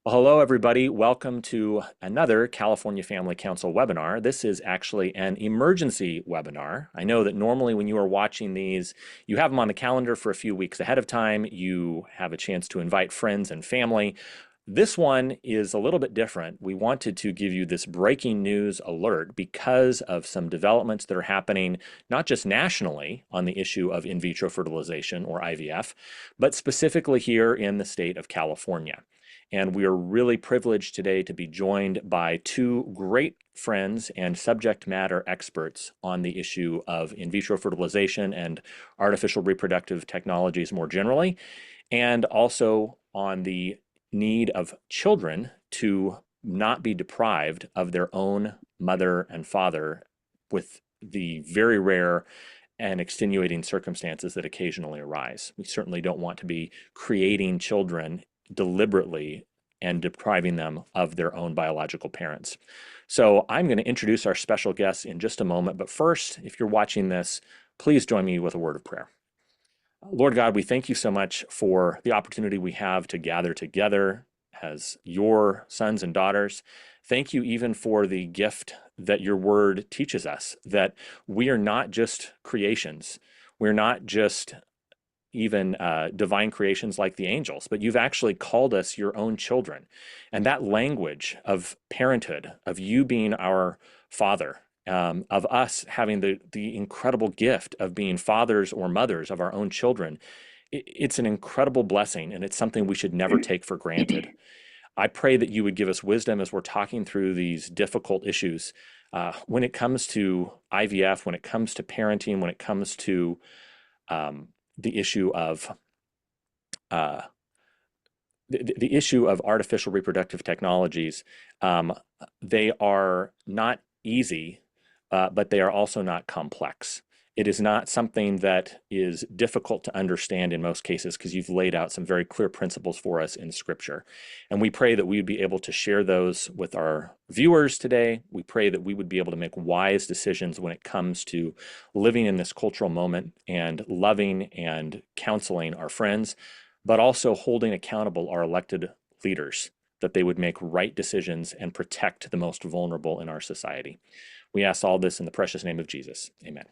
Well, hello, everybody. Welcome to another California Family Council webinar. This is actually an emergency webinar. I know that normally when you are watching these, you have them on the calendar for a few weeks ahead of time. You have a chance to invite friends and family. This one is a little bit different. We wanted to give you this breaking news alert because of some developments that are happening, not just nationally on the issue of in vitro fertilization or IVF, but specifically here in the state of California. And we are really privileged today to be joined by two great friends and subject matter experts on the issue of in vitro fertilization and artificial reproductive technologies more generally, and also on the need of children to not be deprived of their own mother and father with the very rare and extenuating circumstances that occasionally arise. We certainly don't want to be creating children deliberately and depriving them of their own biological parents. So I'm going to introduce our special guests in just a moment, but first, if you're watching this, please join me with a word of prayer. Lord God, we thank you so much for the opportunity we have to gather together as your sons and daughters. Thank you even for the gift that your word teaches us, that we are not just creations. We're not just even divine creations like the angels, but you've actually called us your own children. And that language of parenthood, of you being our father, of us having the incredible gift of being fathers or mothers of our own children, it's an incredible blessing, and it's something we should never take for granted. I pray that you would give us wisdom as we're talking through these difficult issues. When it comes to IVF, when it comes to parenting, when it comes to the issue of uh, the issue of artificial reproductive technologies, they are not easy, but they are also not complex. It is not something that is difficult to understand in most cases because you've laid out some very clear principles for us in Scripture. And we pray that we would be able to share those with our viewers today. We pray that we would be able to make wise decisions when it comes to living in this cultural moment and loving and counseling our friends, but also holding accountable our elected leaders, that they would make right decisions and protect the most vulnerable in our society. We ask all this in the precious name of Jesus. Amen.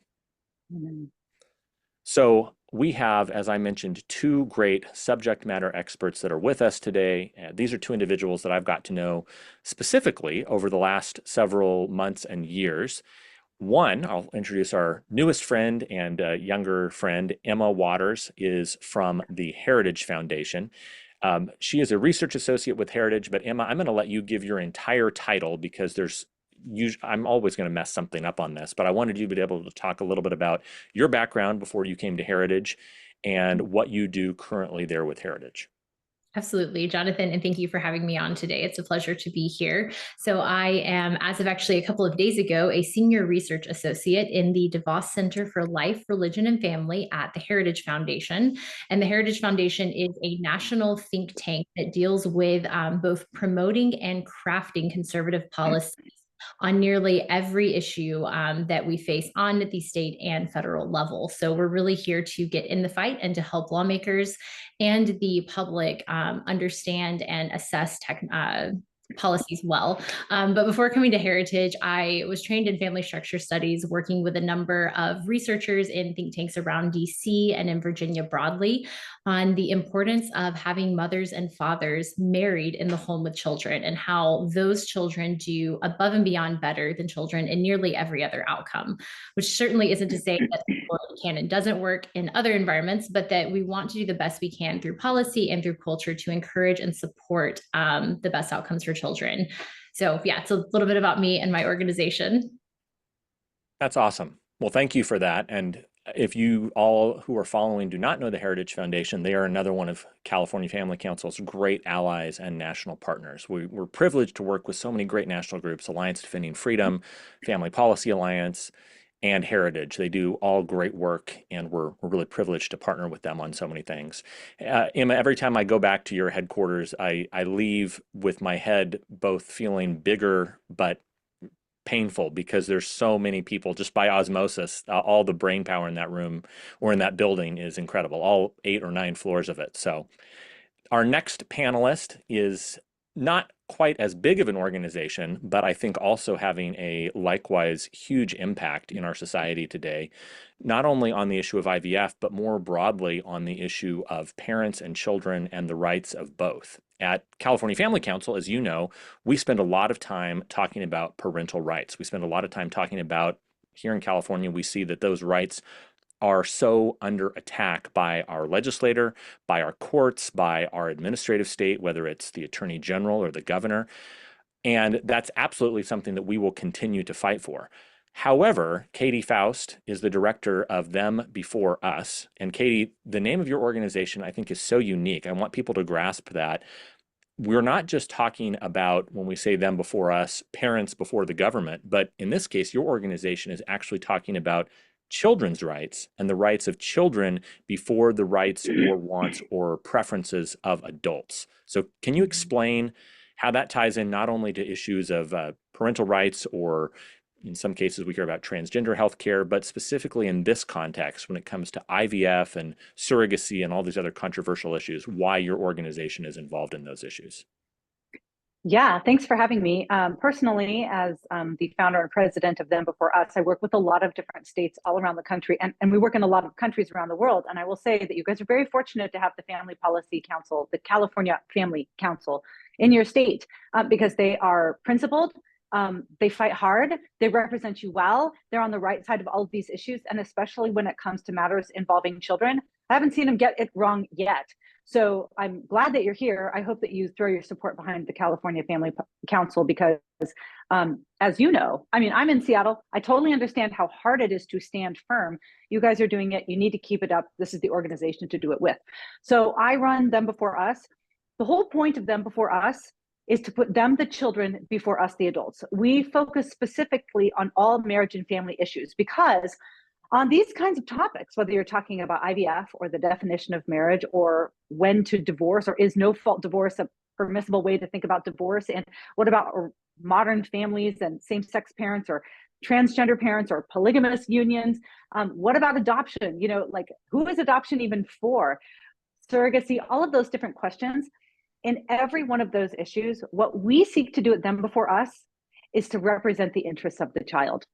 Amen. So we have, as I mentioned, two great subject matter experts that are with us today. These are two individuals that I've got to know specifically over the last several months and years. One, I'll introduce our newest friend and younger friend, Emma Waters, is from the Heritage Foundation. She is a research associate with Heritage, but Emma, I'm going to let you give your entire title because I'm always going to mess something up on this, but I wanted you to be able to talk a little bit about your background before you came to Heritage and what you do currently there with Heritage. Absolutely, Jonathan, and thank you for having me on today. It's a pleasure to be here. So I am, as of actually a couple of days ago, a senior research associate in the DeVos Center for Life, Religion, and Family at the Heritage Foundation. And the Heritage Foundation is a national think tank that deals with both promoting and crafting conservative policies on nearly every issue that we face on the state and federal level. So we're really here to get in the fight and to help lawmakers and the public understand and assess policies well. But before coming to Heritage, I was trained in family structure studies, working with a number of researchers in think tanks around DC and in Virginia broadly on the importance of having mothers and fathers married in the home with children and how those children do above and beyond better than children in nearly every other outcome, which certainly isn't to say that can and doesn't work in other environments, but that we want to do the best we can through policy and through culture to encourage and support the best outcomes for children. So yeah, it's a little bit about me and my organization. That's awesome. Well, thank you for that. And if you all who are following do not know the Heritage Foundation, they are another one of California Family Council's great allies and national partners. We're privileged to work with so many great national groups: Alliance Defending Freedom, Family Policy Alliance, and Heritage. They do all great work, and we're really privileged to partner with them on so many things. Emma, every time I go back to your headquarters, I leave with my head both feeling bigger but painful because there's so many people just by osmosis. All the brain power in that room or in that building is incredible, all 8 or 9 floors of it. So our next panelist is not quite as big of an organization, but I think also having a likewise huge impact in our society today, not only on the issue of IVF, but more broadly on the issue of parents and children and the rights of both. At California Family Council, as you know, we spend a lot of time talking about parental rights. We spend a lot of time talking about, here in California, we see that those rights are so under attack by our legislator, by our courts, by our administrative state, whether it's the attorney general or the governor. And that's absolutely something that we will continue to fight for. However, Katy Faust is the director of Them Before Us. And Katy, the name of your organization, I think, is so unique. I want people to grasp that we're not just talking about, when we say them before us, parents before the government, but in this case, your organization is actually talking about children's rights and the rights of children before the rights or wants or preferences of adults. So can you explain how that ties in not only to issues of parental rights, or in some cases we hear about transgender healthcare, but specifically in this context when it comes to IVF and surrogacy and all these other controversial issues, why your organization is involved in those issues? Yeah, thanks for having me. Personally, as the founder and president of Them Before Us, I work with a lot of different states all around the country, and we work in a lot of countries around the world. And I will say that you guys are very fortunate to have the Family Policy Council, the California Family Council in your state, because they are principled, they fight hard, they represent you well, they're on the right side of all of these issues, and especially when it comes to matters involving children. I haven't seen them get it wrong yet. So I'm glad that you're here. I hope that you throw your support behind the California Family Council because, as you know, I mean, I'm in Seattle. I totally understand how hard it is to stand firm. You guys are doing it. You need to keep it up. This is the organization to do it with. So I run Them Before Us. The whole point of Them Before Us is to put them, the children, before us, the adults. We focus specifically on all marriage and family issues because on these kinds of topics, whether you're talking about IVF or the definition of marriage or when to divorce, or is no fault divorce a permissible way to think about divorce, and what about modern families and same-sex parents or transgender parents or polygamous unions, what about adoption, like who is adoption even for, surrogacy, all of those different questions. In every one of those issues, what we seek to do at Them Before Us is to represent the interests of the child,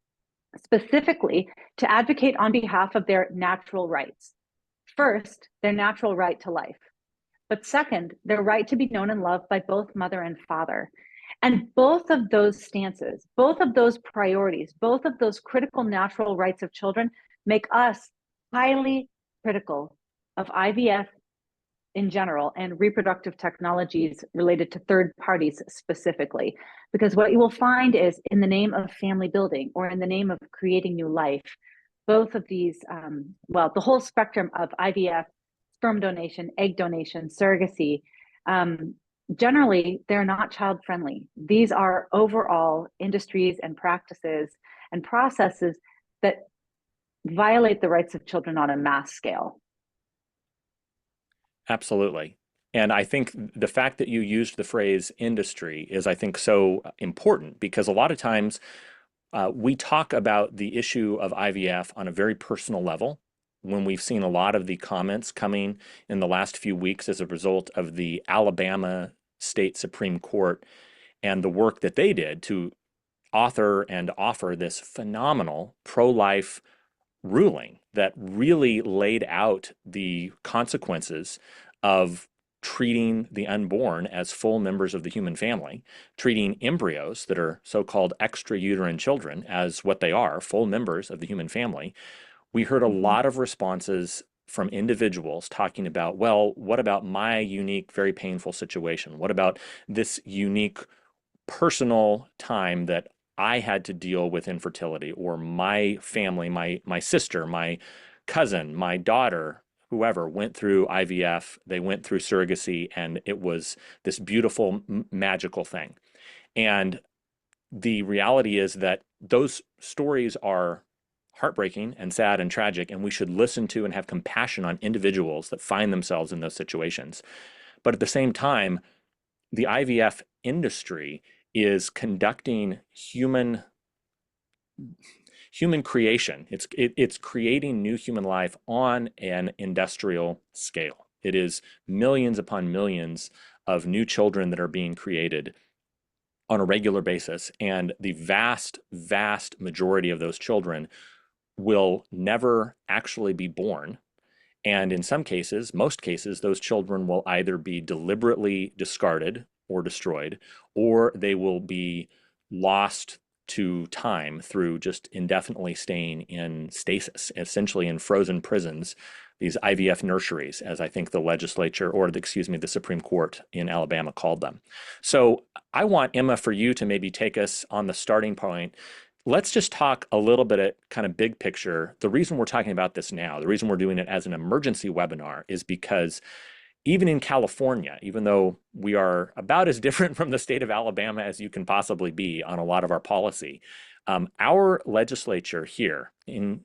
specifically to advocate on behalf of their natural rights. First, their natural right to life, but second, their right to be known and loved by both mother and father. And both of those stances, both of those priorities, both of those critical natural rights of children make us highly critical of IVF in general and reproductive technologies related to third parties specifically. Because what you will find is, in the name of family building or in the name of creating new life, both of these, the whole spectrum of IVF, sperm donation, egg donation, surrogacy, generally, they're not child friendly. These are overall industries and practices and processes that violate the rights of children on a mass scale. Absolutely. And I think the fact that you used the phrase industry is, I think, so important because a lot of times we talk about the issue of IVF on a very personal level when we've seen a lot of the comments coming in the last few weeks as a result of the Alabama State Supreme Court and the work that they did to author and offer this phenomenal pro-life ruling that really laid out the consequences of treating the unborn as full members of the human family, treating embryos that are so-called extrauterine children as what they are, full members of the human family. We heard a lot of responses from individuals talking about, well, what about my unique, very painful situation? What about this unique personal time that I had to deal with infertility, or my family, my sister, my cousin, my daughter, whoever went through IVF, they went through surrogacy, and it was this beautiful, magical thing. And the reality is that those stories are heartbreaking and sad and tragic, and we should listen to and have compassion on individuals that find themselves in those situations. But at the same time, the IVF industry is conducting human creation. It's creating new human life on an industrial scale. It is millions upon millions of new children that are being created on a regular basis. And the vast, vast majority of those children will never actually be born. And in some cases, most cases, those children will either be deliberately discarded or destroyed, or they will be lost to time through just indefinitely staying in stasis, essentially in frozen prisons, these IVF nurseries, as I think the legislature, or excuse me, the Supreme Court in Alabama called them. So I want, Emma, for you to maybe take us on the starting point. Let's just talk a little bit at kind of big picture. The reason we're talking about this now, the reason we're doing it as an emergency webinar is because even in California, even though we are about as different from the state of Alabama as you can possibly be on a lot of our policy, our legislature here, in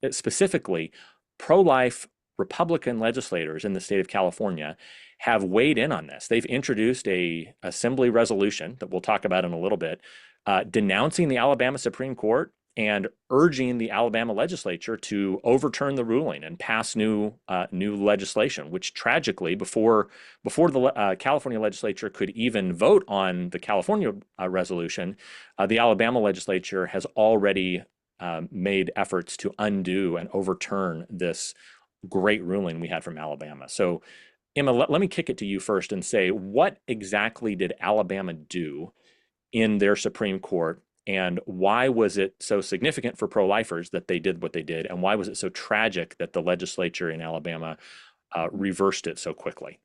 specifically pro-life Republican legislators in the state of California, have weighed in on this. They've introduced a assembly resolution that we'll talk about in a little bit, denouncing the Alabama Supreme Court and urging the Alabama legislature to overturn the ruling and pass new legislation, which tragically, before the California legislature could even vote on the California resolution, the Alabama legislature has already made efforts to undo and overturn this great ruling we had from Alabama. So, Emma, let me kick it to you first and say, what exactly did Alabama do in their Supreme Court, and why was it so significant for pro-lifers that they did what they did, and why was it so tragic that the legislature in Alabama reversed it so quickly?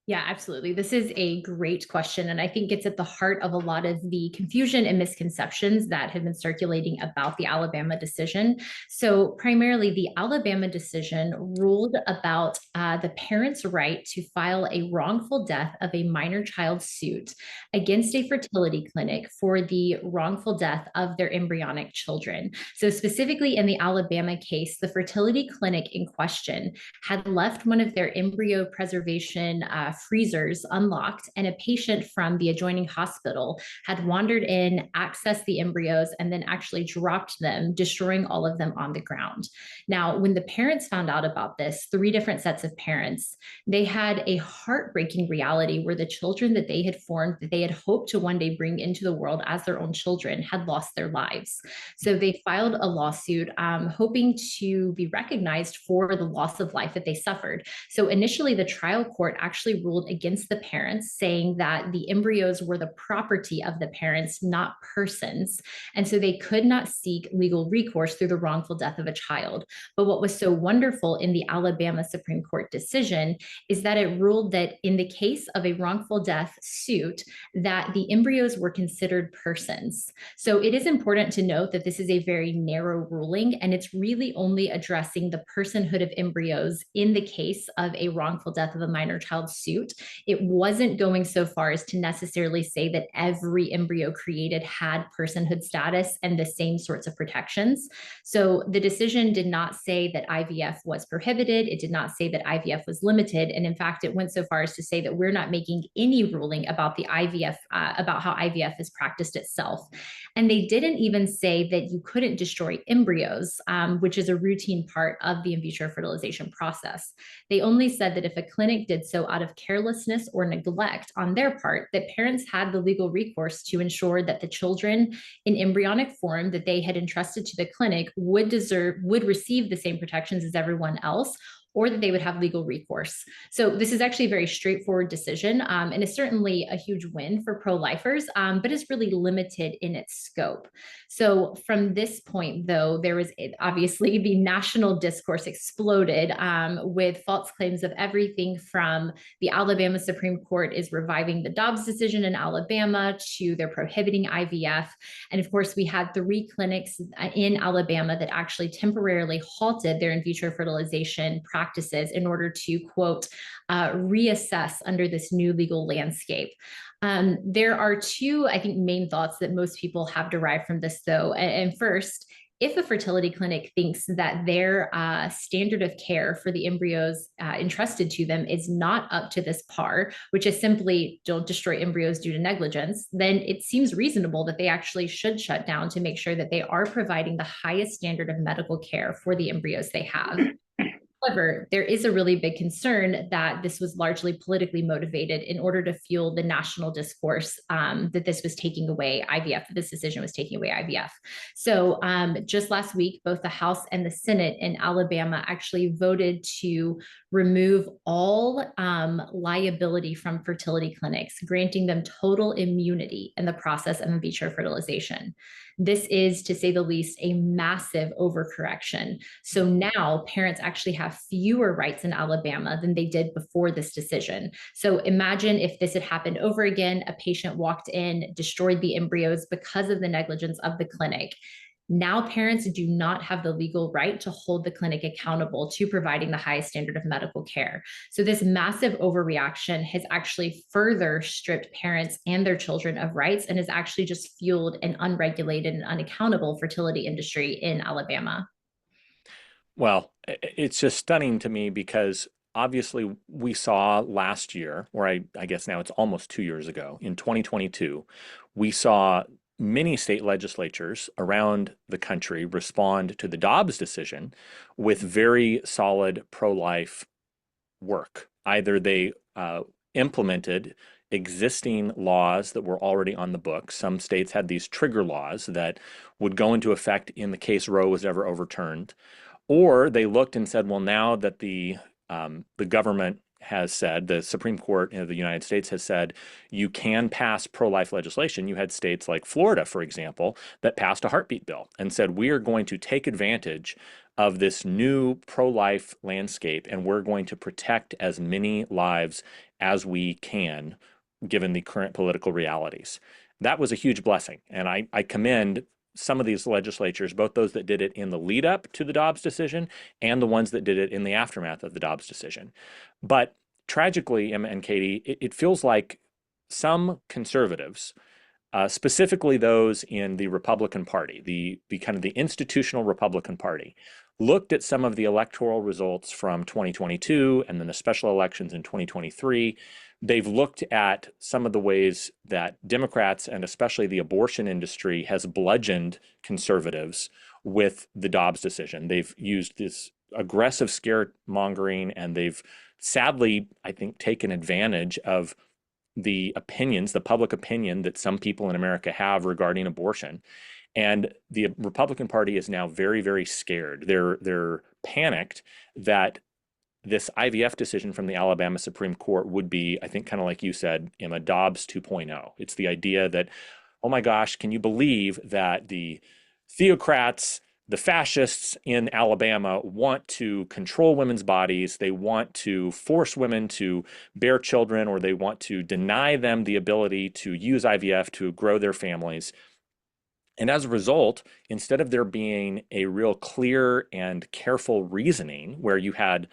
Yeah, absolutely. This is a great question. And I think it's at the heart of a lot of the confusion and misconceptions that have been circulating about the Alabama decision. So primarily the Alabama decision ruled about the parent's right to file a wrongful death of a minor child suit against a fertility clinic for the wrongful death of their embryonic children. So specifically in the Alabama case, the fertility clinic in question had left one of their embryo preservation freezers unlocked, and a patient from the adjoining hospital had wandered in, accessed the embryos, and then actually dropped them, destroying all of them on the ground. Now, when the parents found out about this, 3 different sets of parents, they had a heartbreaking reality where the children that they had formed, that they had hoped to one day bring into the world as their own children, had lost their lives. So they filed a lawsuit hoping to be recognized for the loss of life that they suffered. So initially, the trial court actually ruled against the parents, saying that the embryos were the property of the parents, not persons. And so they could not seek legal recourse through the wrongful death of a child. But what was so wonderful in the Alabama Supreme Court decision is that it ruled that in the case of a wrongful death suit, that the embryos were considered persons. So it is important to note that this is a very narrow ruling, and it's really only addressing the personhood of embryos in the case of a wrongful death of a minor child suit. It wasn't going so far as to necessarily say that every embryo created had personhood status and the same sorts of protections. So the decision did not say that IVF was prohibited. It did not say that IVF was limited. And in fact, it went so far as to say that we're not making any ruling about the IVF, about how IVF is practiced itself. And they didn't even say that you couldn't destroy embryos, which is a routine part of the in vitro fertilization process. They only said that if a clinic did so out of carelessness or neglect on their part, that parents had the legal recourse to ensure that the children in embryonic form that they had entrusted to the clinic would receive the same protections as everyone else, or that they would have legal recourse. So this is actually a very straightforward decision, and is certainly a huge win for pro-lifers, but is really limited in its scope. So from this point, though, there was obviously the national discourse exploded with false claims of everything from the Alabama Supreme Court is reviving the Dobbs decision in Alabama to they're prohibiting IVF. And of course, we had 3 clinics in Alabama that actually temporarily halted their in vitro fertilization practices in order to, quote, reassess under this new legal landscape. There are 2, I think, main thoughts that most people have derived from this, though. And first, if a fertility clinic thinks that their standard of care for the embryos entrusted to them is not up to this par, which is simply don't destroy embryos due to negligence, then it seems reasonable that they actually should shut down to make sure that they are providing the highest standard of medical care for the embryos they have. However, there is a really big concern that this was largely politically motivated in order to fuel the national discourse that this was taking away IVF, this decision was taking away IVF. So just last week, both the House and the Senate in Alabama actually voted to remove all liability from fertility clinics, granting them total immunity in the process of in vitro fertilization. This is, to say the least, a massive overcorrection. So now parents actually have fewer rights in Alabama than they did before this decision. So imagine if this had happened over again, a patient walked in, destroyed the embryos because of the negligence of the clinic. Now parents do not have the legal right to hold the clinic accountable to providing the highest standard of medical care. So this massive overreaction has actually further stripped parents and their children of rights and has actually just fueled an unregulated and unaccountable fertility industry in Alabama. Well, it's just stunning to me because obviously we saw last year, or I guess now it's almost 2 years ago, in 2022, we saw many state legislatures around the country respond to the Dobbs decision with very solid pro-life work. Either they implemented existing laws that were already on the books. Some states had these trigger laws that would go into effect in the case Roe was ever overturned, or they looked and said, well, now that the government has said, the Supreme Court of the United States has said, you can pass pro-life legislation. You had states like Florida, for example, that passed a heartbeat bill and said, we are going to take advantage of this new pro-life landscape, and we're going to protect as many lives as we can, given the current political realities. That was a huge blessing, and I commend some of these legislatures, both those that did it in the lead up to the Dobbs decision and the ones that did it in the aftermath of the Dobbs decision. But tragically, Emma and Katy, it feels like some conservatives, specifically those in the Republican Party, the kind of the institutional Republican Party, looked at some of the electoral results from 2022 and then the special elections in 2023. They've looked at some of the ways that Democrats and especially the abortion industry has bludgeoned conservatives with the Dobbs decision. They've used this aggressive scaremongering, and they've sadly, I think, taken advantage of the opinions, the public opinion that some people in America have regarding abortion. And the Republican Party is now very, very scared. They're panicked that this IVF decision from the Alabama Supreme Court would be, I think, kind of like you said, Emma, Dobbs 2.0. It's the idea that, oh my gosh, can you believe that the theocrats, the fascists in Alabama want to control women's bodies. They want to force women to bear children, or they want to deny them the ability to use IVF to grow their families. And as a result, instead of there being a real clear and careful reasoning where you had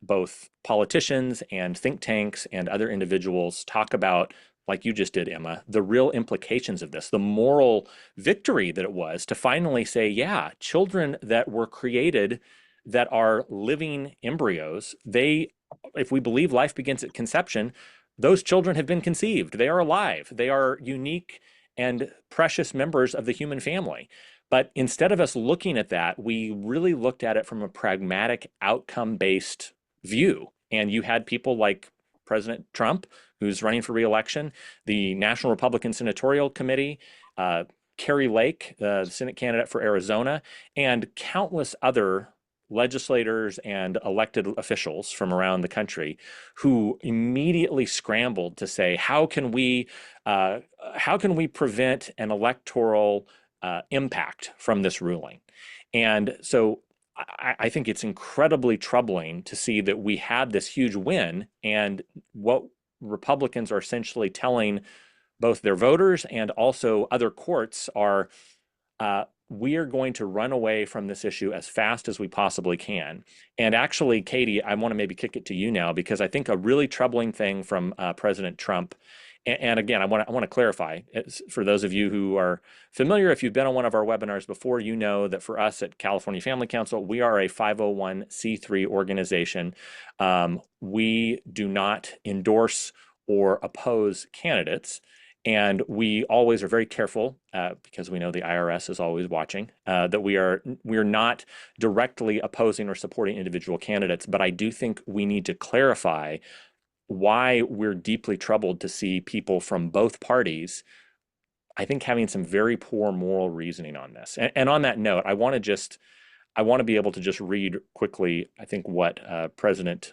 both politicians and think tanks and other individuals talk about, like you just did, Emma, the real implications of this, the moral victory that it was to finally say, yeah, children that were created that are living embryos, they, if we believe life begins at conception, those children have been conceived. They are alive. They are unique and precious members of the human family. But instead of us looking at that, we really looked at it from a pragmatic, outcome-based view. And you had people like President Trump, who's running for re-election, the National Republican Senatorial Committee, Kari Lake, the Senate candidate for Arizona, and countless other legislators and elected officials from around the country who immediately scrambled to say, how can we prevent an electoral impact from this ruling? And so I think it's incredibly troubling to see that we had this huge win, and what Republicans are essentially telling both their voters and also other courts are, we are going to run away from this issue as fast as we possibly can. And actually, Katy, I want to maybe kick it to you now, because I think a really troubling thing from President Trump, and again, I want to clarify, for those of you who are familiar, if you've been on one of our webinars before, you know that for us at California Family Council, we are a 501c3 organization. We do not endorse or oppose candidates. And we always are very careful, because we know the IRS is always watching, that we're not directly opposing or supporting individual candidates. But I do think we need to clarify why we're deeply troubled to see people from both parties, I think, having some very poor moral reasoning on this. And on that note, I want to be able to just read quickly, I think, what President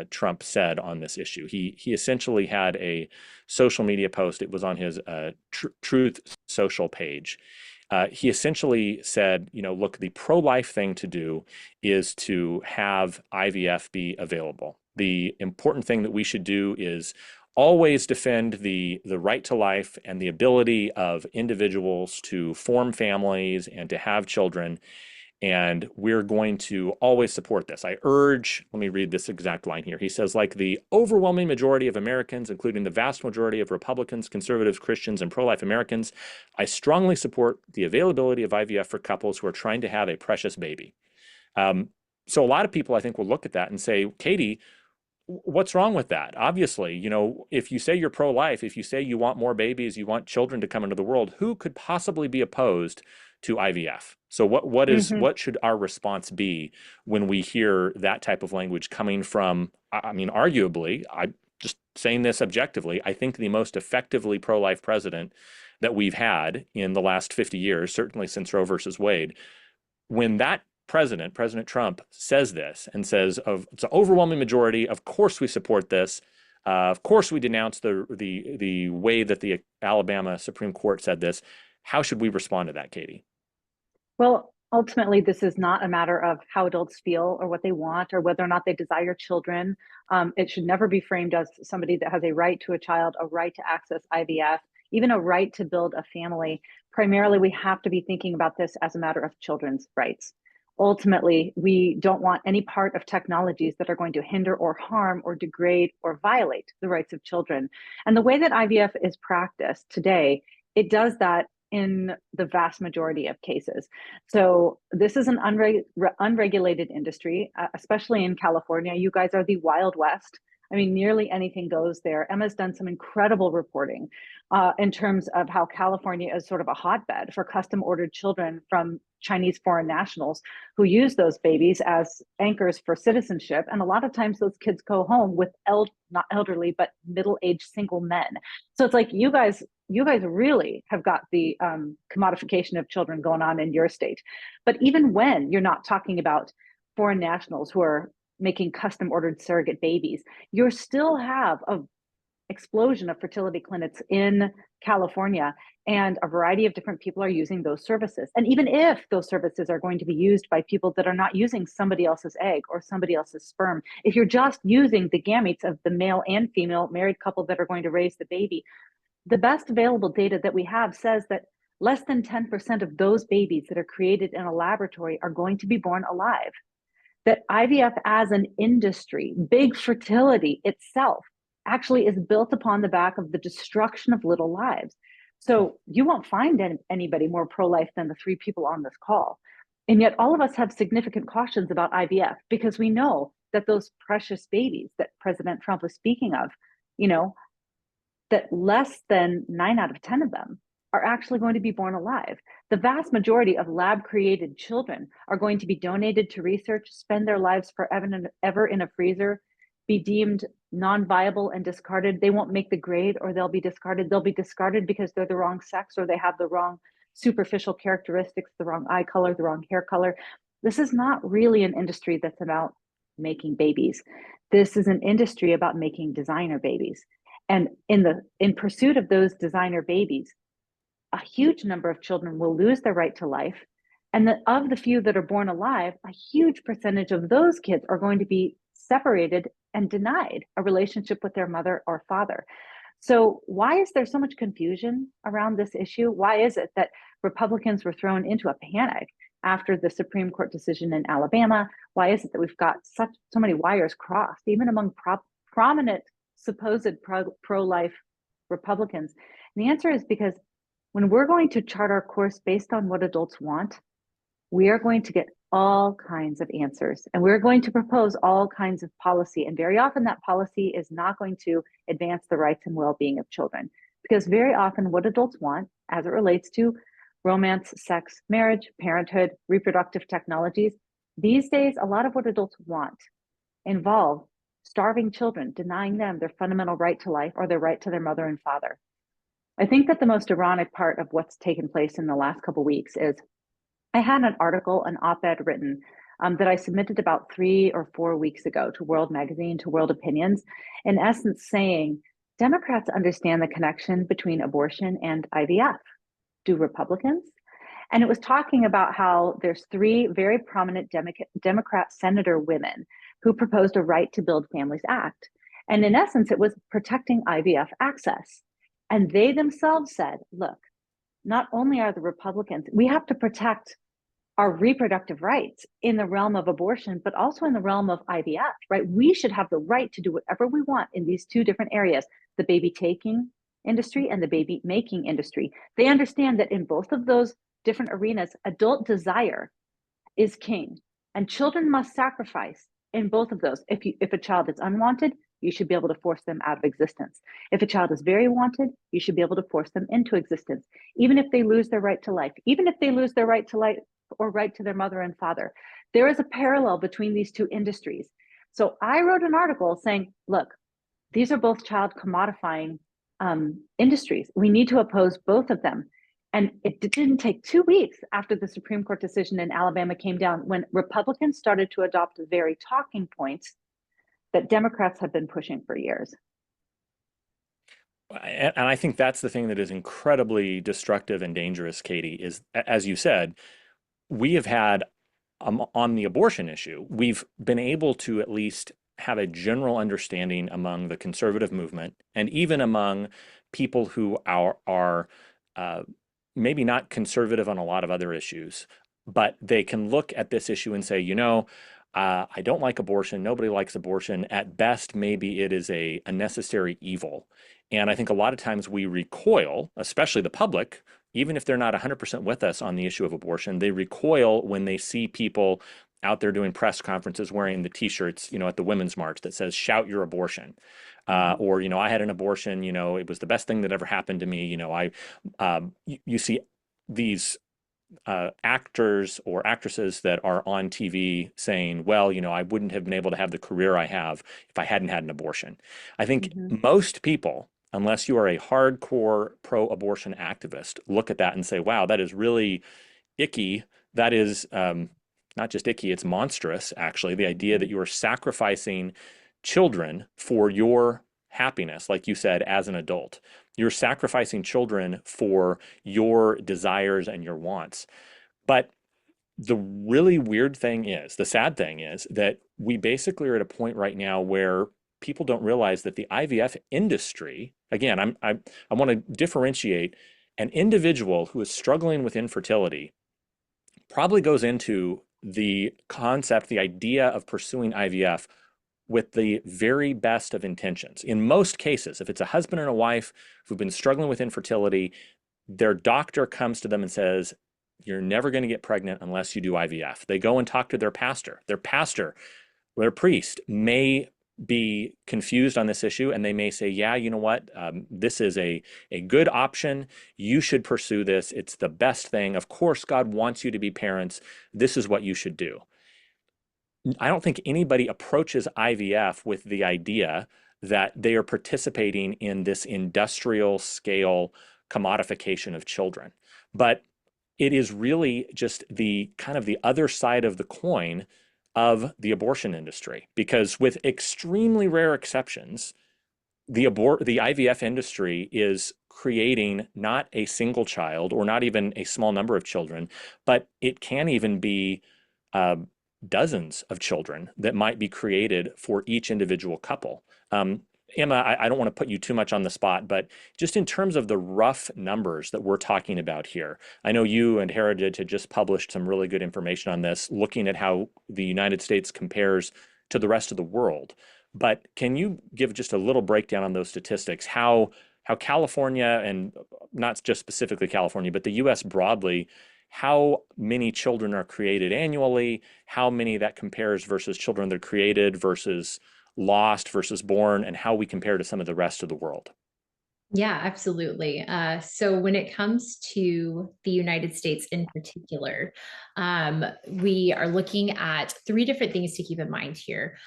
Trump said on this issue. He essentially had a social media post. It was on his Truth Social page. He essentially said, look, the pro-life thing to do is to have IVF be available. The important thing that we should do is always defend the right to life and the ability of individuals to form families and to have children. And we're going to always support this. Let me read this exact line here. He says, like the overwhelming majority of Americans, including the vast majority of Republicans, conservatives, Christians, and pro-life Americans, I strongly support the availability of IVF for couples who are trying to have a precious baby. So a lot of people, I think, will look at that and say, Katy, what's wrong with that? Obviously, if you say you're pro-life, if you say you want more babies, you want children to come into the world, who could possibly be opposed to IVF? So what should our response be when we hear that type of language coming from, arguably, I'm just saying this objectively, I think the most effectively pro-life president that we've had in the last 50 years, certainly since Roe versus Wade. When that President Trump, says this and says, it's an overwhelming majority, of course we support this. Of course we denounce the way that the Alabama Supreme Court said this. How should we respond to that, Katy? Well, ultimately, this is not a matter of how adults feel or what they want or whether or not they desire children. It should never be framed as somebody that has a right to a child, a right to access IVF, even a right to build a family. Primarily, we have to be thinking about this as a matter of children's rights. Ultimately, we don't want any part of technologies that are going to hinder or harm or degrade or violate the rights of children. And the way that IVF is practiced today, it does that in the vast majority of cases. So this is an unregulated industry, especially in California. You guys are the Wild West. I mean, nearly anything goes there. Emma's done some incredible reporting in terms of how California is sort of a hotbed for custom ordered children from Chinese foreign nationals who use those babies as anchors for citizenship. And a lot of times those kids go home with not elderly, but middle-aged single men. So it's like you guys really have got the commodification of children going on in your state. But even when you're not talking about foreign nationals who are making custom ordered surrogate babies, you still have a explosion of fertility clinics in California, and a variety of different people are using those services. And even if those services are going to be used by people that are not using somebody else's egg or somebody else's sperm, if you're just using the gametes of the male and female married couple that are going to raise the baby, the best available data that we have says that less than 10% of those babies that are created in a laboratory are going to be born alive. That IVF as an industry, big fertility itself, actually is built upon the back of the destruction of little lives. So you won't find anybody more pro-life than the three people on this call. And yet all of us have significant cautions about IVF because we know that those precious babies that President Trump was speaking of, that less than 9 out of 10 of them are actually going to be born alive. The vast majority of lab-created children are going to be donated to research, spend their lives forever in a freezer, be deemed non-viable and discarded. They won't make the grade, or they'll be discarded. They'll be discarded because they're the wrong sex, or they have the wrong superficial characteristics, the wrong eye color, the wrong hair color. This is not really an industry that's about making babies. This is an industry about making designer babies. And in pursuit of those designer babies, a huge number of children will lose their right to life. And of the few that are born alive, a huge percentage of those kids are going to be separated and denied a relationship with their mother or father. So why is there so much confusion around this issue? Why is it that Republicans were thrown into a panic after the Supreme Court decision in Alabama? Why is it that we've got so many wires crossed, even among prominent supposed pro-life Republicans? And the answer is because when we're going to chart our course based on what adults want, we are going to get all kinds of answers, and we're going to propose all kinds of policy. And very often that policy is not going to advance the rights and well-being of children, Because very often what adults want as it relates to romance, sex, marriage, parenthood, reproductive technologies, these days, a lot of what adults want involve starving children, denying them their fundamental right to life or their right to their mother and father. I think that the most ironic part of what's taken place in the last couple of weeks is I had an article, an op-ed written that I submitted about 3 or 4 weeks ago to World Magazine, to World Opinions, in essence saying, Democrats understand the connection between abortion and IVF. Do Republicans? And it was talking about how there's 3 very prominent Democrat senator women who proposed a Right to Build Families Act. And in essence, it was protecting IVF access. And they themselves said, look, not only are the Republicans, we have to protect our reproductive rights in the realm of abortion, but also in the realm of IVF, right? We should have the right to do whatever we want in these 2 different areas, the baby taking industry and the baby making industry. They understand that in both of those different arenas, adult desire is king, and children must sacrifice in both of those. If a child is unwanted, you should be able to force them out of existence. If a child is very wanted, you should be able to force them into existence, even if they lose their right to life, even if they lose their right to life or right to their mother and father. There is a parallel between these 2 industries. So I wrote an article saying, look, these are both child commodifying industries. We need to oppose both of them. And it didn't take 2 weeks after the Supreme Court decision in Alabama came down when Republicans started to adopt the very talking points that Democrats have been pushing for years. And I think that's the thing that is incredibly destructive and dangerous, Katie, is, as you said, we have had on the abortion issue, we've been able to at least have a general understanding among the conservative movement and even among people who are maybe not conservative on a lot of other issues, but they can look at this issue and say, I don't like abortion. Nobody likes abortion. At best, maybe it is a necessary evil. And I think a lot of times we recoil, especially the public, even if they're not 100% with us on the issue of abortion, they recoil when they see people out there doing press conferences wearing the T-shirts, at the Women's March that says, shout your abortion. Or, I had an abortion, it was the best thing that ever happened to me. You see these actors or actresses that are on TV saying, well, I wouldn't have been able to have the career I have if I hadn't had an abortion. I think most people, unless you are a hardcore pro-abortion activist, look at that and say, wow, that is really icky. That is not just icky, it's monstrous, actually. The idea that you are sacrificing children for your happiness, like you said, as an adult. You're sacrificing children for your desires and your wants. But the really weird thing is, the sad thing is, that we basically are at a point right now where people don't realize that the IVF industry, again, I want to differentiate an individual who is struggling with infertility probably goes into the concept, the idea of pursuing IVF with the very best of intentions. In most cases, if it's a husband and a wife who've been struggling with infertility, their doctor comes to them and says, you're never going to get pregnant unless you do IVF. They go and talk to their pastor. Their priest may be confused on this issue, and they may say, yeah, you know what, this is a good option. You should pursue this. It's the best thing. Of course, God wants you to be parents. This is what you should do. I don't think anybody approaches IVF with the idea that they are participating in this industrial scale commodification of children. But it is really just the kind of the other side of the coin of the abortion industry, because with extremely rare exceptions, the IVF industry is creating not a single child or not even a small number of children, but it can even be dozens of children that might be created for each individual couple. Emma, I don't want to put you too much on the spot, but just in terms of the rough numbers that we're talking about here, I know you and Heritage had just published some really good information on this, looking at how the United States compares to the rest of the world. But can you give just a little breakdown on those statistics, how California, and not just specifically California, but the US broadly, how many children are created annually, how many that compares versus children that are created versus lost versus born, and how we compare to some of the rest of the world? Yeah, absolutely. So when it comes to the United States in particular, we are looking at three different things to keep in mind here.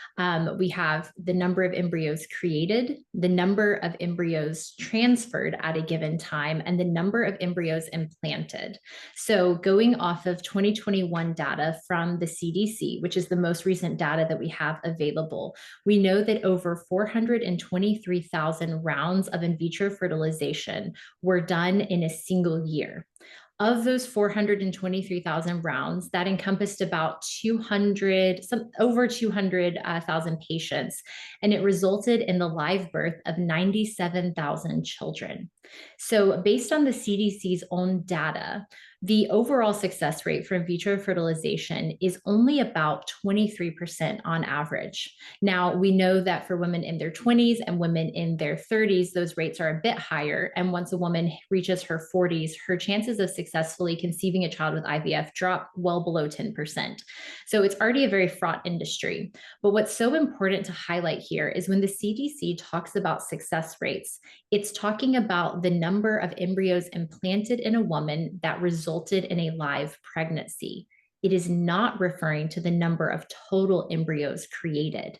We have the number of embryos created, the number of embryos transferred at a given time, and the number of embryos implanted. So going off of 2021 data from the CDC, which is the most recent data that we have available, we know that over 423,000 rounds of in vitro fertilization were done in a single year. Of those 423,000 rounds, that encompassed about 200, over 200,000 patients, and it resulted in the live birth of 97,000 children. So, based on the CDC's own data, the overall success rate for in vitro fertilization is only about 23% on average. Now, we know that for women in their 20s and women in their 30s, those rates are a bit higher. And once a woman reaches her 40s, her chances of successfully conceiving a child with IVF drop well below 10%. So it's already a very fraught industry. But what's so important to highlight here is when the CDC talks about success rates, it's talking about the number of embryos implanted in a woman that resulted in a live pregnancy. It is not referring to the number of total embryos created.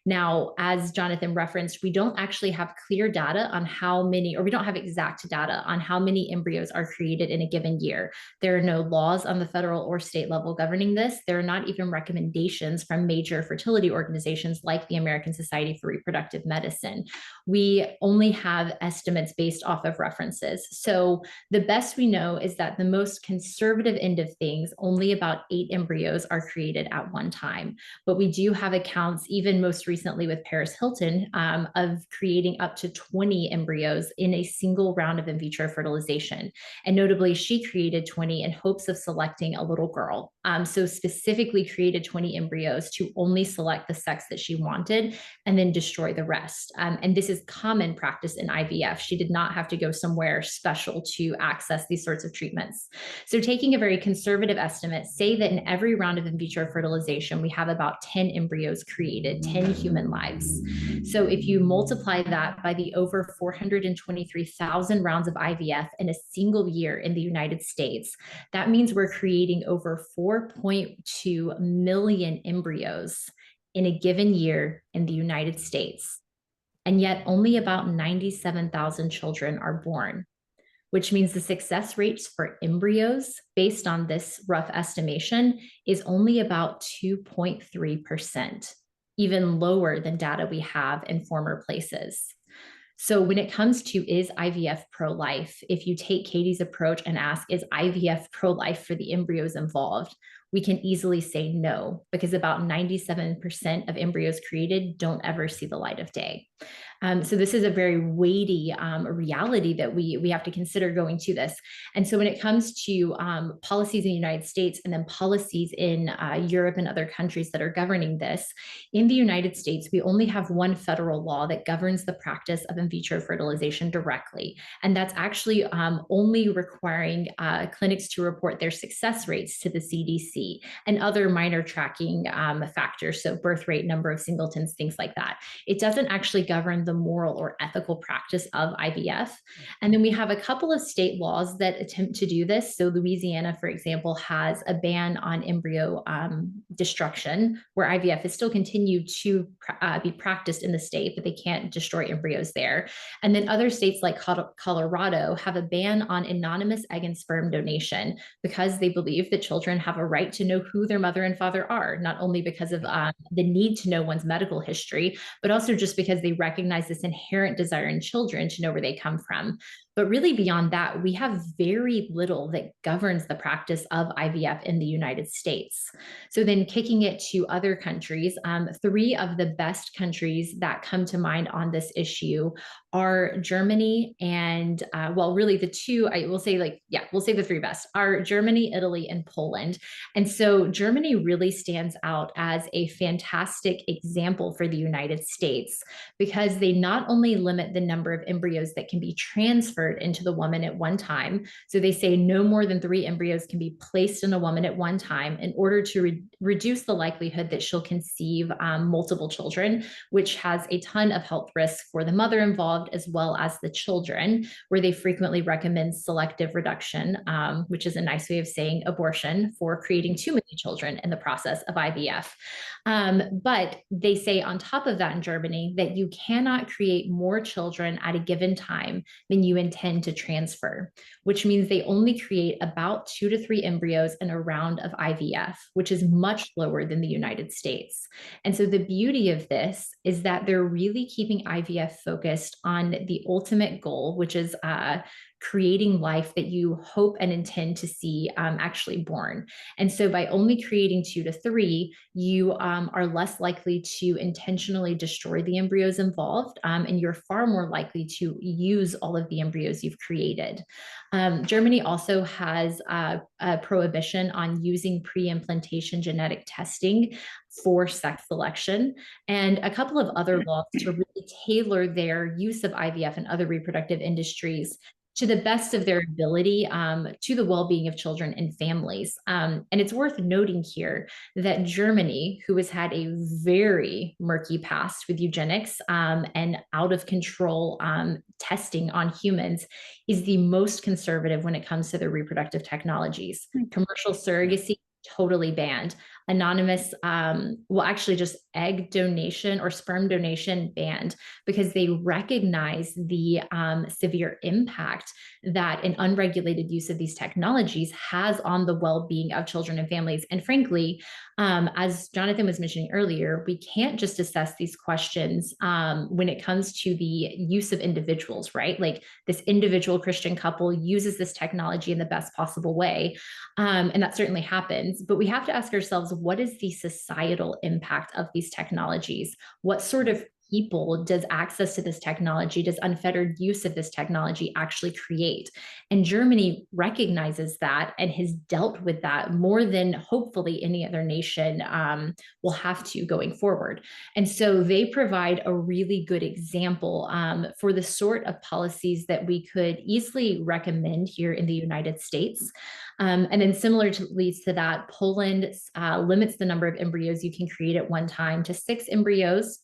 Now, as Jonathan referenced, we don't actually have clear data on how many, or we don't have exact data on how many embryos are created in a given year. There are no laws on the federal or state level governing this. There are not even recommendations from major fertility organizations like the American Society for Reproductive Medicine. We only have estimates based off of references. So the best we know is that the most conservative end of things, only about 8 embryos are created at one time. But we do have accounts, even most recently with Paris Hilton, of creating up to 20 embryos in a single round of in vitro fertilization. And notably, she created 20 in hopes of selecting a little girl. So specifically created 20 embryos to only select the sex that she wanted and then destroy the rest. And this is common practice in IVF. She did not have to go somewhere special to access these sorts of treatments. So taking a very conservative estimate, say that in every round of in vitro fertilization, we have about 10 embryos created, 10 human lives. So if you multiply that by the over 423,000 rounds of IVF in a single year in the United States, that means we're creating over 4.2 million embryos in a given year in the United States. And yet only about 97,000 children are born, which means the success rates for embryos based on this rough estimation is only about 2.3%, even lower than data we have in former places. So when it comes to is IVF pro-life, if you take Katy's approach and ask, is IVF pro-life for the embryos involved? We can easily say no, because about 97% of embryos created don't ever see the light of day. So this is a very weighty reality that we have to consider going to this. And so when it comes to policies in the United States and then policies in Europe and other countries that are governing this, in the United States, we only have one federal law that governs the practice of in vitro fertilization directly. And that's actually only requiring clinics to report their success rates to the CDC and other minor tracking factors, so birth rate, number of singletons, things like that. It doesn't actually govern the moral or ethical practice of IVF. And then we have a couple of state laws that attempt to do this. So Louisiana, for example, has a ban on embryo destruction, where IVF is still continued to be practiced in the state, but they can't destroy embryos there. And then other states like Colorado have a ban on anonymous egg and sperm donation because they believe that children have a right to know who their mother and father are, not only because of the need to know one's medical history, but also just because they recognize this inherent desire in children to know where they come from. But really beyond that, we have very little that governs the practice of IVF in the United States. So then kicking it to other countries, 3 of the best countries that come to mind on this issue are Germany and, well, really the 2, I will say we'll say the 3 best are Germany, Italy, and Poland. And so Germany really stands out as a fantastic example for the United States because they not only limit the number of embryos that can be transferred transferred into the woman at one time. So they say no more than 3 embryos can be placed in a woman at one time in order to reduce the likelihood that she'll conceive multiple children, which has a ton of health risks for the mother involved as well as the children, where they frequently recommend selective reduction, which is a nice way of saying abortion, for creating too many children in the process of IVF. But they say on top of that in Germany that you cannot create more children at a given time than you intend to transfer, which means they only create about 2 to 3 embryos in a round of IVF, which is much lower than the United States. And so the beauty of this is that they're really keeping IVF focused on the ultimate goal, which is creating life that you hope and intend to see actually born. And so by only creating 2 to 3, you are less likely to intentionally destroy the embryos involved, and you're far more likely to use all of the embryos you've created. Germany also has a prohibition on using pre-implantation genetic testing for sex selection, and a couple of other laws to really tailor their use of IVF and other reproductive industries to the best of their ability, to the well-being of children and families. And it's worth noting here that Germany, who has had a very murky past with eugenics and out of control testing on humans, is the most conservative when it comes to their reproductive technologies. Commercial surrogacy, totally banned. Anonymous, well, actually just egg donation or sperm donation banned, because they recognize the severe impact that an unregulated use of these technologies has on the well-being of children and families. And frankly, as Jonathan was mentioning earlier, we can't just assess these questions when it comes to the use of individuals, right? Like this individual Christian couple uses this technology in the best possible way. And that certainly happens, but we have to ask ourselves, what is the societal impact of these technologies? What sort of people does access to this technology, does unfettered use of this technology actually create? And Germany recognizes that and has dealt with that more than hopefully any other nation will have to going forward. And so they provide a really good example for the sort of policies that we could easily recommend here in the United States. And then similarly to that, Poland limits the number of embryos you can create at one time to 6 embryos,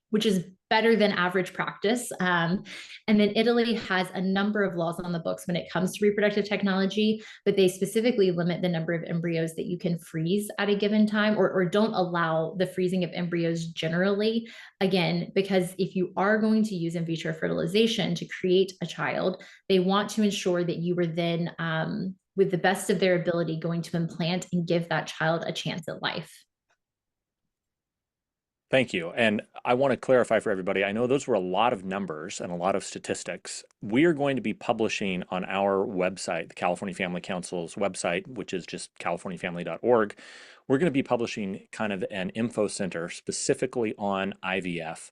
which is better than average practice. And then Italy has a number of laws on the books when it comes to reproductive technology, but they specifically limit the number of embryos that you can freeze at a given time, or don't allow the freezing of embryos generally. Again, because if you are going to use in vitro fertilization to create a child, they want to ensure that you are then, with the best of their ability, going to implant and give that child a chance at life. Thank you. And I want to clarify for everybody, I know those were a lot of numbers and a lot of statistics. We are going to be publishing on our website, the California Family Council's website, which is just californiafamily.org. We're going to be publishing kind of an info center specifically on IVF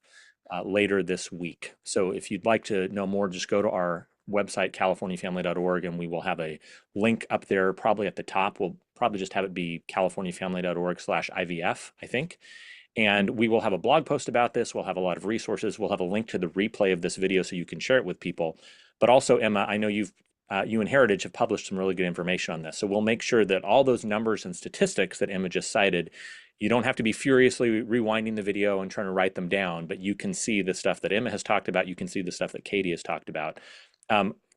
later this week. So if you'd like to know more, just go to our website, californiafamily.org, and we will have a link up there probably at the top. We'll probably just have it be californiafamily.org/IVF, I think. And we will have a blog post about this. We'll have a lot of resources. We'll have a link to the replay of this video so you can share it with people. But also, Emma, I know you and Heritage have published some really good information on this. So we'll make sure that all those numbers and statistics that Emma just cited, you don't have to be furiously rewinding the video and trying to write them down, but you can see the stuff that Emma has talked about. You can see the stuff that Katy has talked about.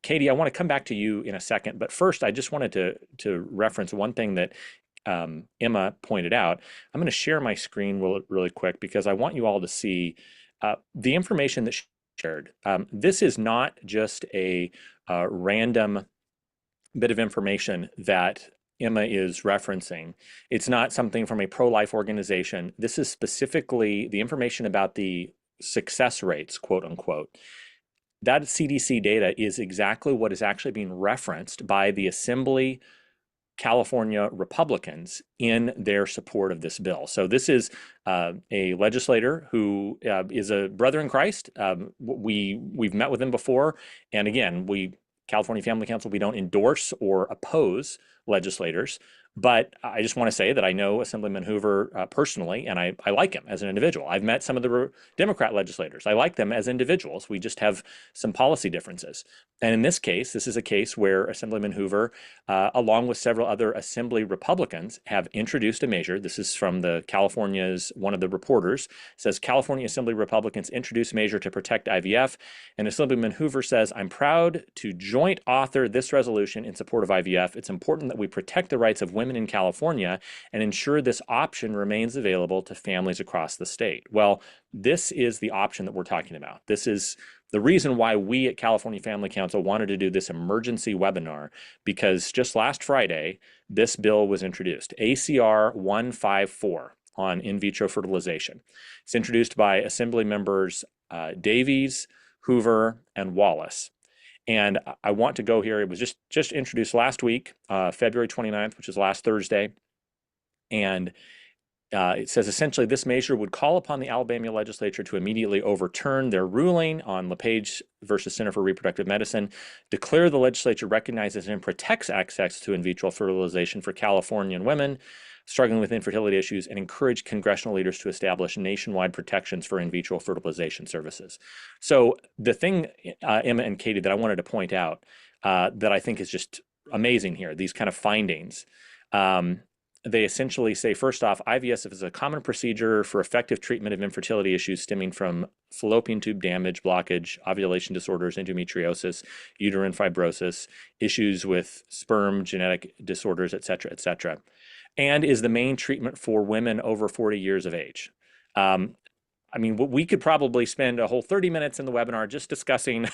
Katy, I want to come back to you in a second, but first I just wanted to reference one thing that Emma pointed out. I'm going to share my screen really quick because I want you all to see the information that she shared. This is not just a random bit of information that Emma is referencing. It's not something from a pro-life organization. This is specifically the information about the success rates, quote unquote. That CDC data is exactly what is actually being referenced by the Assembly California Republicans in their support of this bill. So this is a legislator who is a brother in Christ. We've met with him before, and again, California Family Council, we don't endorse or oppose legislators. But I just want to say that I know Assemblyman Hoover personally, and I like him as an individual. I've met some of the Democrat legislators. I like them as individuals. We just have some policy differences. And in this case, this is a case where Assemblyman Hoover, along with several other Assembly Republicans, have introduced a measure. This is from the California's, one of the reporters, says California Assembly Republicans introduce measure to protect IVF. And Assemblyman Hoover says, I'm proud to joint author this resolution in support of IVF. It's important that we protect the rights of women in California and ensure this option remains available to families across the state. Well, this is the option that we're talking about. This is the reason why we at California Family Council wanted to do this emergency webinar, because just last Friday, this bill was introduced, ACR 154 on in vitro fertilization. It's introduced by Assembly members Davies, Hoover, and Wallace. And I want to go here. It was just introduced last week, February 29th, which is last Thursday. And it says essentially this measure would call upon the Alabama legislature to immediately overturn their ruling on LePage versus Center for Reproductive Medicine, declare the legislature recognizes and protects access to in vitro fertilization for Californian women struggling with infertility issues, and encourage congressional leaders to establish nationwide protections for in vitro fertilization services. So the thing, Emma and Katie, that I wanted to point out that I think is just amazing here, these kind of findings, they essentially say, first off, IVF is a common procedure for effective treatment of infertility issues stemming from fallopian tube damage, blockage, ovulation disorders, endometriosis, uterine fibrosis, issues with sperm, genetic disorders, et cetera, and is the main treatment for women over 40 years of age. I mean, we could probably spend a whole 30 minutes in the webinar just discussing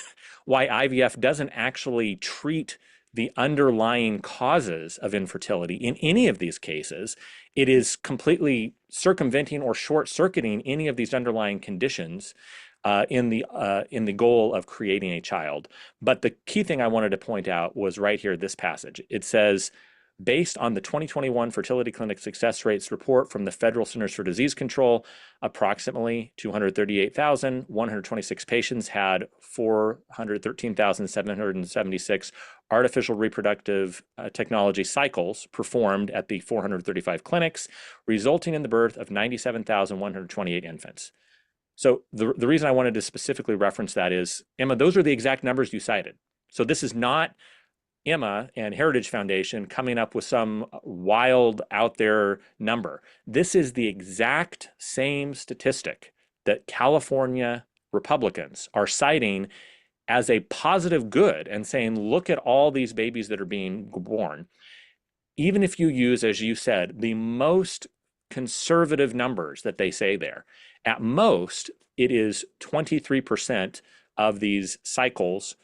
why IVF doesn't actually treat the underlying causes of infertility in any of these cases. It is completely circumventing or short-circuiting any of these underlying conditions in the goal of creating a child. But the key thing I wanted to point out was right here, this passage. It says, based on the 2021 Fertility Clinic Success Rates report from the Federal Centers for Disease Control, approximately 238,126 patients had 413,776 artificial reproductive technology cycles performed at the 435 clinics, resulting in the birth of 97,128 infants. So the reason I wanted to specifically reference that is, Emma, those are the exact numbers you cited. So this is not Emma and Heritage Foundation coming up with some wild out there number. This is the exact same statistic that California Republicans are citing as a positive good and saying, look at all these babies that are being born. Even if you use, as you said, the most conservative numbers that they say there, at most, it is 23% of these cycles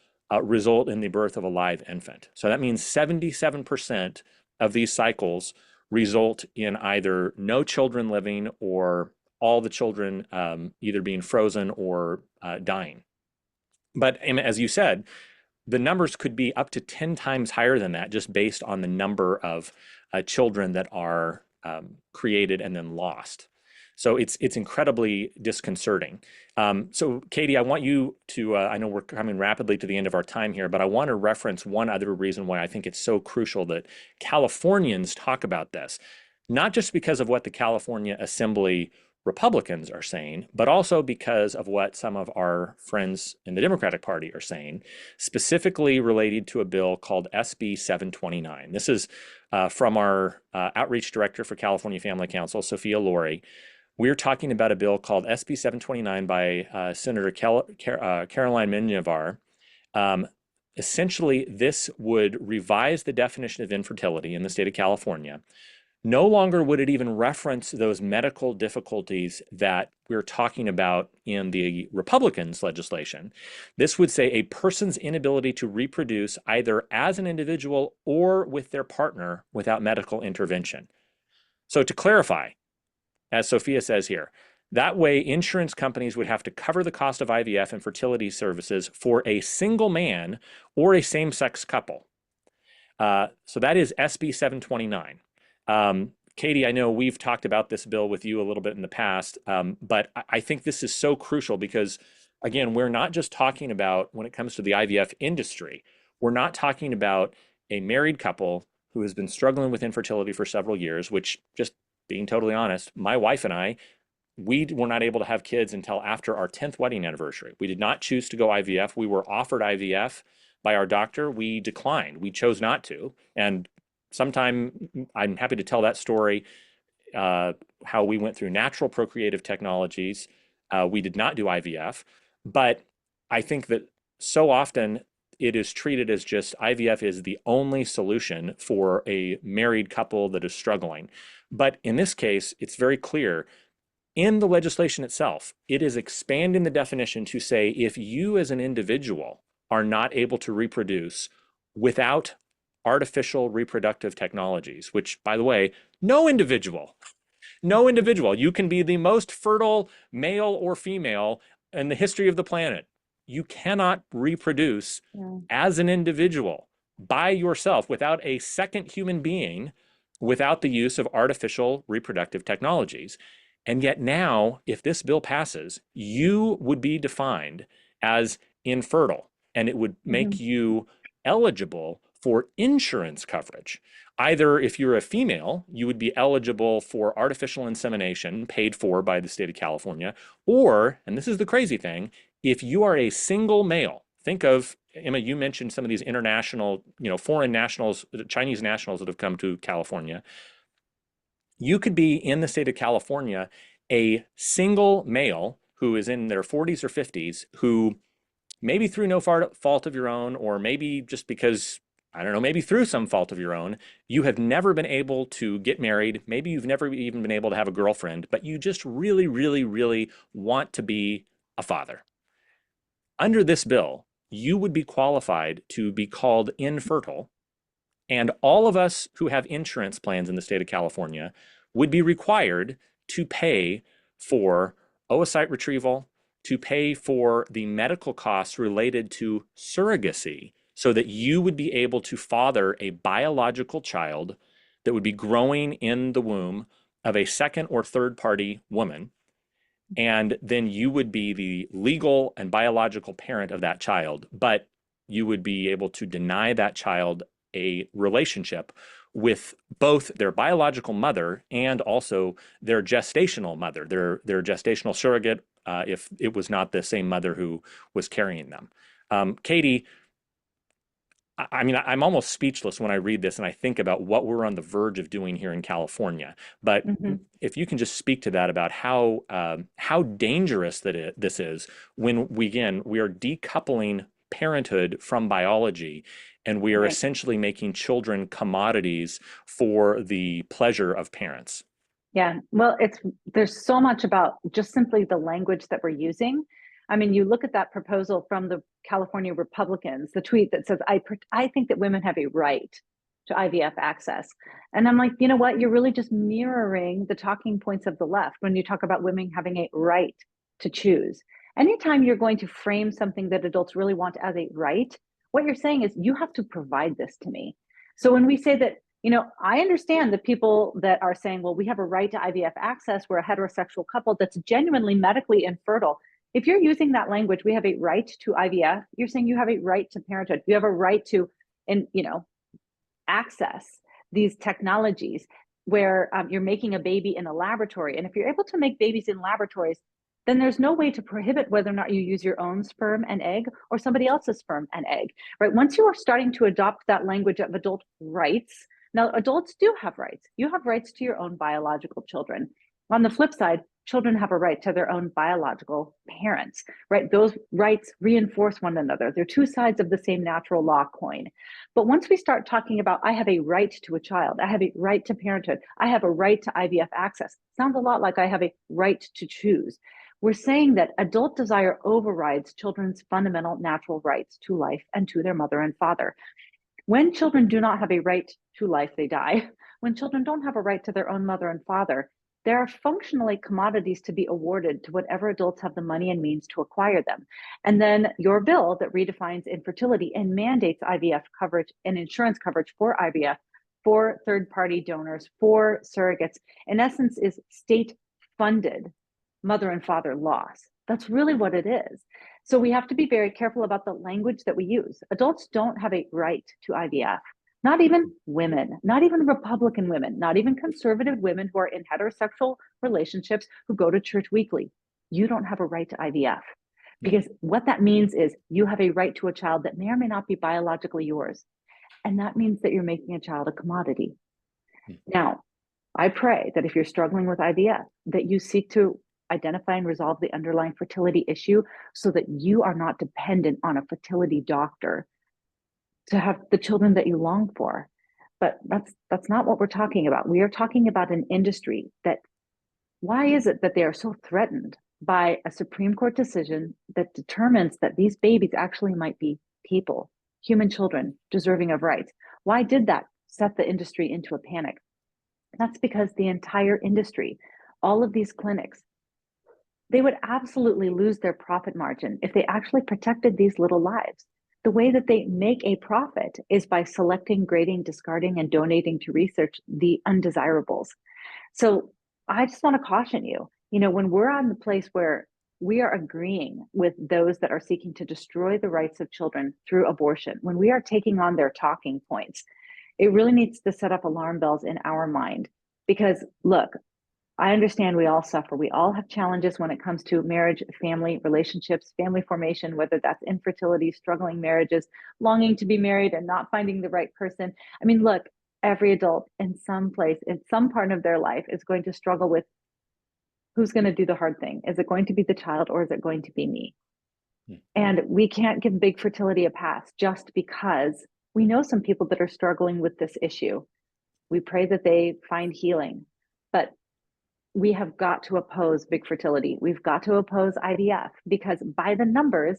result in the birth of a live infant. So that means 77% of these cycles result in either no children living or all the children either being frozen or dying. But as you said, the numbers could be up to 10 times higher than that, just based on the number of children that are created and then lost. So it's incredibly disconcerting. So Katie, I want you to, I know we're coming rapidly to the end of our time here, but I want to reference one other reason why I think it's so crucial that Californians talk about this, not just because of what the California Assembly Republicans are saying, but also because of what some of our friends in the Democratic Party are saying, specifically related to a bill called SB 729. This is from our outreach director for California Family Council, Sophia Lori. We're talking about a bill called SB 729 by Senator Caroline Menjivar. Essentially, this would revise the definition of infertility in the state of California. No longer would it even reference those medical difficulties that we're talking about in the Republicans' legislation. This would say a person's inability to reproduce either as an individual or with their partner without medical intervention. So to clarify, as Sophia says here, that way insurance companies would have to cover the cost of IVF and fertility services for a single man or a same-sex couple. So that is SB 729. Katie, I know we've talked about this bill with you a little bit in the past, but I think this is so crucial because, again, we're not just talking about, when it comes to the IVF industry, we're not talking about a married couple who has been struggling with infertility for several years, which, just being totally honest, my wife and I, we were not able to have kids until after our 10th wedding anniversary. We did not choose to go IVF. We were offered IVF by our doctor. We declined. We chose not to. And sometime I'm happy to tell that story, how we went through natural procreative technologies. We did not do IVF, but I think that so often it is treated as just IVF is the only solution for a married couple that is struggling. But in this case, it's very clear in the legislation itself, it is expanding the definition to say if you as an individual are not able to reproduce without artificial reproductive technologies, which, by the way, no individual, no individual, you can be the most fertile male or female in the history of the planet. You cannot reproduce as an individual by yourself without a second human being, without the use of artificial reproductive technologies. And yet now, if this bill passes, you would be defined as infertile, and it would make you eligible for insurance coverage. Either if you're a female, you would be eligible for artificial insemination paid for by the state of California, or, and this is the crazy thing, if you are a single male, think of, Emma, you mentioned some of these international, foreign nationals, Chinese nationals that have come to California. You could be in the state of California a single male who is in their 40s or 50s, who maybe through no fault of your own, or maybe just because, I don't know, maybe through some fault of your own, you have never been able to get married. Maybe you've never even been able to have a girlfriend, but you just really, really, really want to be a father. Under this bill, you would be qualified to be called infertile, and all of us who have insurance plans in the state of California would be required to pay for oocyte retrieval, to pay for the medical costs related to surrogacy, so that you would be able to father a biological child that would be growing in the womb of a second or third party woman. And then you would be the legal and biological parent of that child, but you would be able to deny that child a relationship with both their biological mother and also their gestational mother, their gestational surrogate, if it was not the same mother who was carrying them. Katy, I mean, I'm almost speechless when I read this and I think about what we're on the verge of doing here in California. But if you can just speak to that about how dangerous this is when we are decoupling parenthood from biology, and we are essentially making children commodities for the pleasure of parents. Yeah, well, there's so much about just simply the language that we're using. I mean, you look at that proposal from the California Republicans, the tweet that says, I think that women have a right to IVF access. And I'm like, you know what? You're really just mirroring the talking points of the left when you talk about women having a right to choose. Anytime you're going to frame something that adults really want as a right, what you're saying is you have to provide this to me. So when we say that, I understand the people that are saying, well, we have a right to IVF access. We're a heterosexual couple that's genuinely medically infertile. If you're using that language, we have a right to IVF, you're saying you have a right to parenthood. You have a right to, access these technologies where you're making a baby in a laboratory. And if you're able to make babies in laboratories, then there's no way to prohibit whether or not you use your own sperm and egg or somebody else's sperm and egg, right? Once you are starting to adopt that language of adult rights, now adults do have rights. You have rights to your own biological children. On the flip side, children have a right to their own biological parents, right? Those rights reinforce one another. They're two sides of the same natural law coin. But once we start talking about, I have a right to a child, I have a right to parenthood, I have a right to IVF access, sounds a lot like I have a right to choose. We're saying that adult desire overrides children's fundamental natural rights to life and to their mother and father. When children do not have a right to life, they die. When children don't have a right to their own mother and father, there are functionally commodities to be awarded to whatever adults have the money and means to acquire them. And then your bill that redefines infertility and mandates IVF coverage and insurance coverage for IVF, for third-party donors, for surrogates, in essence is state-funded mother and father loss. That's really what it is. So we have to be very careful about the language that we use. Adults don't have a right to IVF. Not even women, not even Republican women, not even conservative women who are in heterosexual relationships who go to church weekly. You don't have a right to IVF. Because what that means is you have a right to a child that may or may not be biologically yours. And that means that you're making a child a commodity. Now, I pray that if you're struggling with IVF, that you seek to identify and resolve the underlying fertility issue so that you are not dependent on a fertility doctor to have the children that you long for. But that's not what we're talking about. We are talking about an industry that, why is it that they are so threatened by a Supreme Court decision that determines that these babies actually might be people, human children, deserving of rights? Why did that set the industry into a panic? That's because the entire industry, all of these clinics, they would absolutely lose their profit margin if they actually protected these little lives. The way that they make a profit is by selecting, grading, discarding, and donating to research the undesirables. So I just want to caution you, when we're on the place where we are agreeing with those that are seeking to destroy the rights of children through abortion, when we are taking on their talking points, it really needs to set up alarm bells in our mind. Because look, I understand we all suffer. We all have challenges when it comes to marriage, family, relationships, family formation, whether that's infertility, struggling marriages, longing to be married and not finding the right person. I mean, look, every adult in some place, in some part of their life is going to struggle with who's going to do the hard thing. Is it going to be the child or is it going to be me? And we can't give big fertility a pass just because we know some people that are struggling with this issue. We pray that they find healing, but we have got to oppose big fertility. We've got to oppose IVF because by the numbers,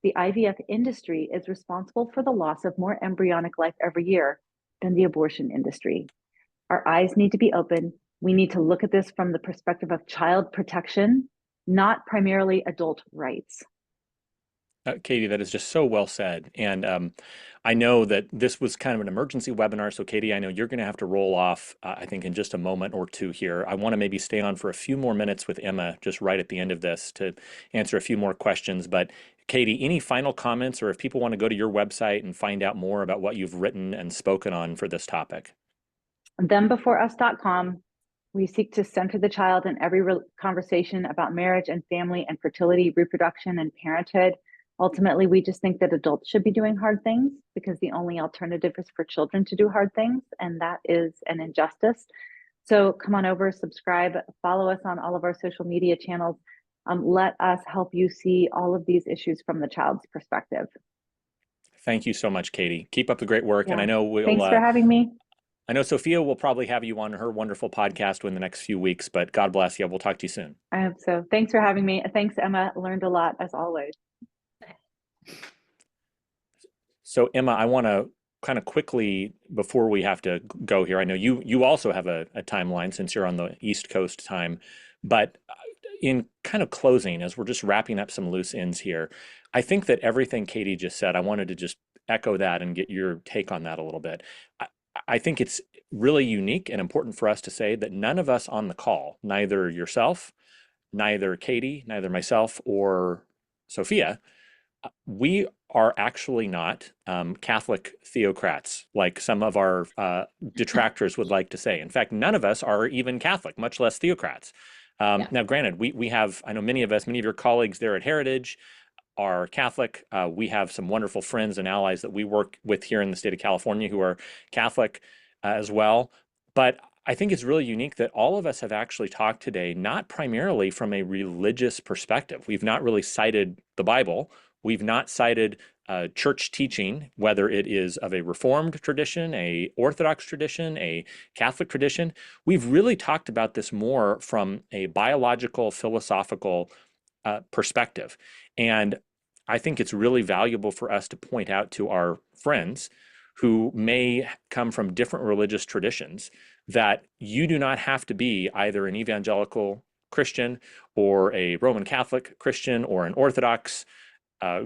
the IVF industry is responsible for the loss of more embryonic life every year than the abortion industry. Our eyes need to be open. We need to look at this from the perspective of child protection, not primarily adult rights. Katy, that is just so well said. And I know that this was kind of an emergency webinar. So Katy, I know you're going to have to roll off, I think, in just a moment or two here. I want to maybe stay on for a few more minutes with Emma, just right at the end of this to answer a few more questions. But Katy, any final comments, or if people want to go to your website and find out more about what you've written and spoken on for this topic? Thembeforeus.com. We seek to center the child in every conversation about marriage and family and fertility, reproduction, and parenthood. Ultimately, we just think that adults should be doing hard things because the only alternative is for children to do hard things, and that is an injustice. So come on over, subscribe, follow us on all of our social media channels. Let us help you see all of these issues from the child's perspective. Thank you so much, Katy. Keep up the great work. Yeah. And I know thanks for having me. I know Sophia will probably have you on her wonderful podcast in the next few weeks, but God bless you. We'll talk to you soon. I hope so. Thanks for having me. Thanks, Emma. Learned a lot as always. So Emma, I want to kind of quickly, before we have to go here, I know you also have a timeline since you're on the East Coast time, but in kind of closing, as we're just wrapping up some loose ends here, I think that everything Katy just said, I wanted to just echo that and get your take on that a little bit. I think it's really unique and important for us to say that none of us on the call, neither yourself, neither Katy, neither myself or Sophia, we are actually not Catholic theocrats like some of our detractors would like to say. In fact, none of us are even Catholic, much less theocrats. Now, granted, we have, I know many of your colleagues there at Heritage are Catholic. We have some wonderful friends and allies that we work with here in the state of California who are Catholic as well. But I think it's really unique that all of us have actually talked today, not primarily from a religious perspective. We've not really cited the Bible. We've not cited church teaching, whether it is of a Reformed tradition, a Orthodox tradition, a Catholic tradition. We've really talked about this more from a biological, philosophical perspective. And I think it's really valuable for us to point out to our friends who may come from different religious traditions that you do not have to be either an evangelical Christian or a Roman Catholic Christian or an Orthodox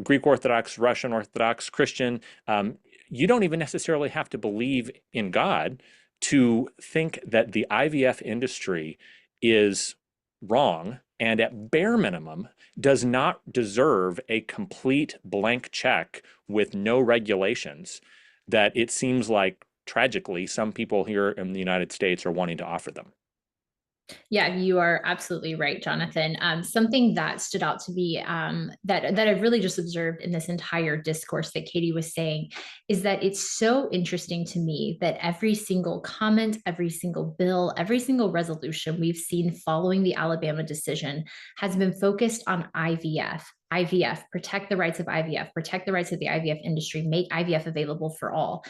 Greek Orthodox, Russian Orthodox, Christian. You don't even necessarily have to believe in God to think that the IVF industry is wrong and at bare minimum does not deserve a complete blank check with no regulations that it seems like tragically, some people here in the United States are wanting to offer them. Yeah, you are absolutely right, Jonathan. Something that stood out to me that I've really just observed in this entire discourse that Katy was saying is that it's so interesting to me that every single comment, every single bill, every single resolution we've seen following the Alabama decision has been focused on IVF. IVF, protect the rights of IVF, protect the rights of the IVF industry, make IVF available for all.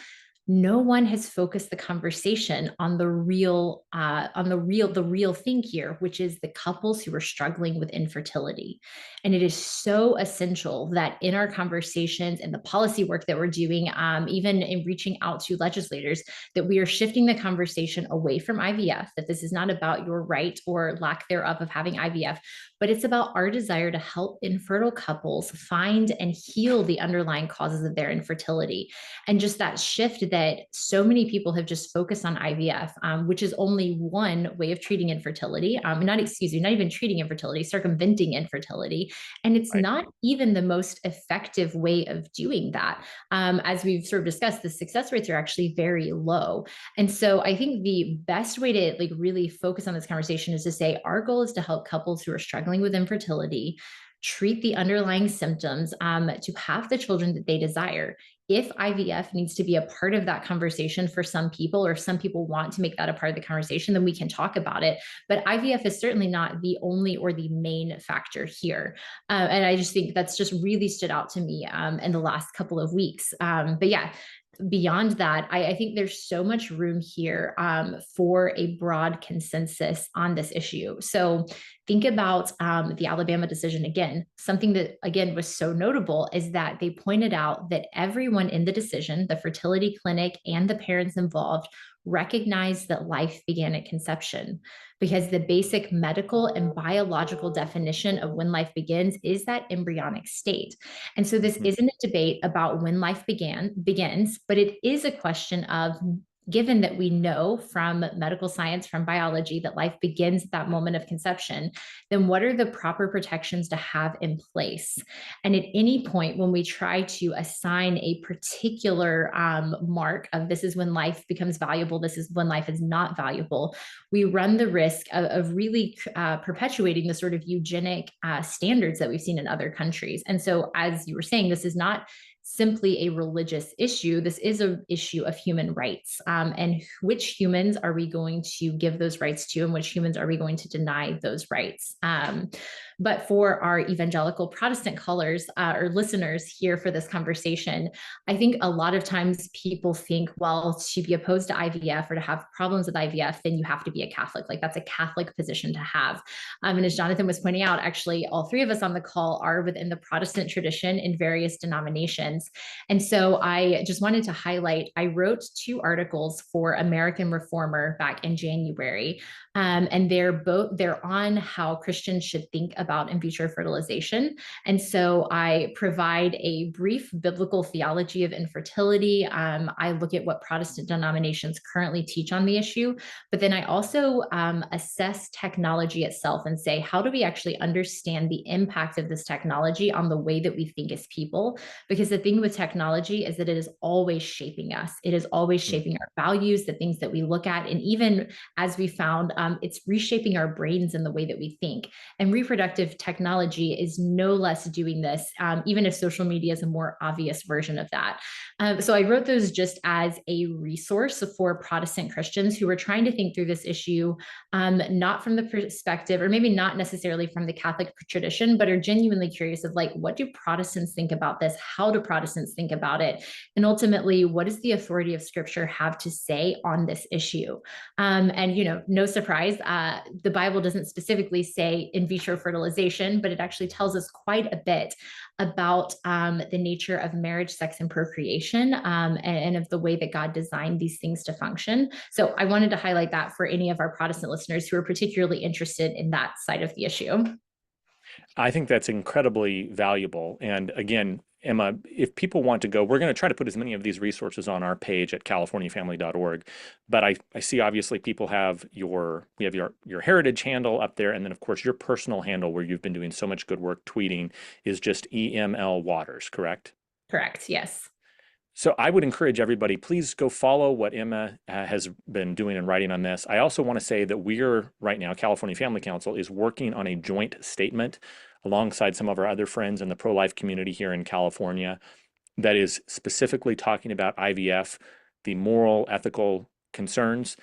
No one has focused the conversation on the real thing here, which is the couples who are struggling with infertility. And it is so essential that in our conversations and the policy work that we're doing, even in reaching out to legislators, that we are shifting the conversation away from IVF, that this is not about your right or lack thereof of having IVF, but it's about our desire to help infertile couples find and heal the underlying causes of their infertility. And just that shift that so many people have just focused on IVF, which is only one way of treating infertility, not even treating infertility, circumventing infertility. And it's Right. not even the most effective way of doing that. As we've sort of discussed, the success rates are actually very low. And so I think the best way to like really focus on this conversation is to say our goal is to help couples who are struggling with infertility treat the underlying symptoms to have the children that they desire. If IVF needs to be a part of that conversation for some people, or if some people want to make that a part of the conversation, then we can talk about it. But IVF is certainly not the only or the main factor here. And I just think that's just really stood out to me in the last couple of weeks. But yeah, beyond that, I think there's so much room here for a broad consensus on this issue. So think about the Alabama decision again. Something that, again, was so notable is that they pointed out that everyone in the decision, the fertility clinic and the parents involved, recognized that life began at conception, because the basic medical and biological definition of when life begins is that embryonic state. And so this isn't a debate about when life begins, but it is a question of, given that we know from medical science, from biology, that life begins at that moment of conception, then what are the proper protections to have in place? And at any point when we try to assign a particular mark of this is when life becomes valuable, this is when life is not valuable, we run the risk of really perpetuating the sort of eugenic standards that we've seen in other countries. And so, as you were saying, this is not simply a religious issue. This is an issue of human rights. And which humans are we going to give those rights to, and which humans are we going to deny those rights? But for our evangelical Protestant callers or listeners here for this conversation, I think a lot of times people think, well, to be opposed to IVF or to have problems with IVF, then you have to be a Catholic. Like that's a Catholic position to have. And as Jonathan was pointing out, actually, all three of us on the call are within the Protestant tradition in various denominations. And so I just wanted to highlight, I wrote 2 articles for American Reformer back in January. And they're on how Christians should think about in vitro fertilization. And so I provide a brief biblical theology of infertility. I look at what Protestant denominations currently teach on the issue, but then I also assess technology itself and say, how do we actually understand the impact of this technology on the way that we think as people? Because the thing with technology is that it is always shaping us. It is always shaping our values, the things that we look at. And even as we found, it's reshaping our brains in the way that we think. And reproductive technology is no less doing this, even if social media is a more obvious version of that. So I wrote those just as a resource for Protestant Christians who are trying to think through this issue, not from the perspective, or maybe not necessarily from the Catholic tradition, but are genuinely curious of like, what do Protestants think about this? How do Protestants think about it? And ultimately, what does the authority of Scripture have to say on this issue? And, you know, no surprise, the Bible doesn't specifically say in vitro fertilization, but it actually tells us quite a bit about the nature of marriage, sex, and procreation, and of the way that God designed these things to function. So I wanted to highlight that for any of our Protestant listeners who are particularly interested in that side of the issue. I think that's incredibly valuable. And again, Emma, if people want to go, we're going to try to put as many of these resources on our page at californiafamily.org. But I see obviously people have we have your heritage handle up there. And then of course your personal handle where you've been doing so much good work tweeting is just EML Waters, correct? Correct. Yes. So I would encourage everybody, please go follow what Emma has been doing and writing on this. I also want to say that we're right now, California Family Council is working on a joint statement alongside some of our other friends in the pro-life community here in California that is specifically talking about IVF, the moral, ethical concerns.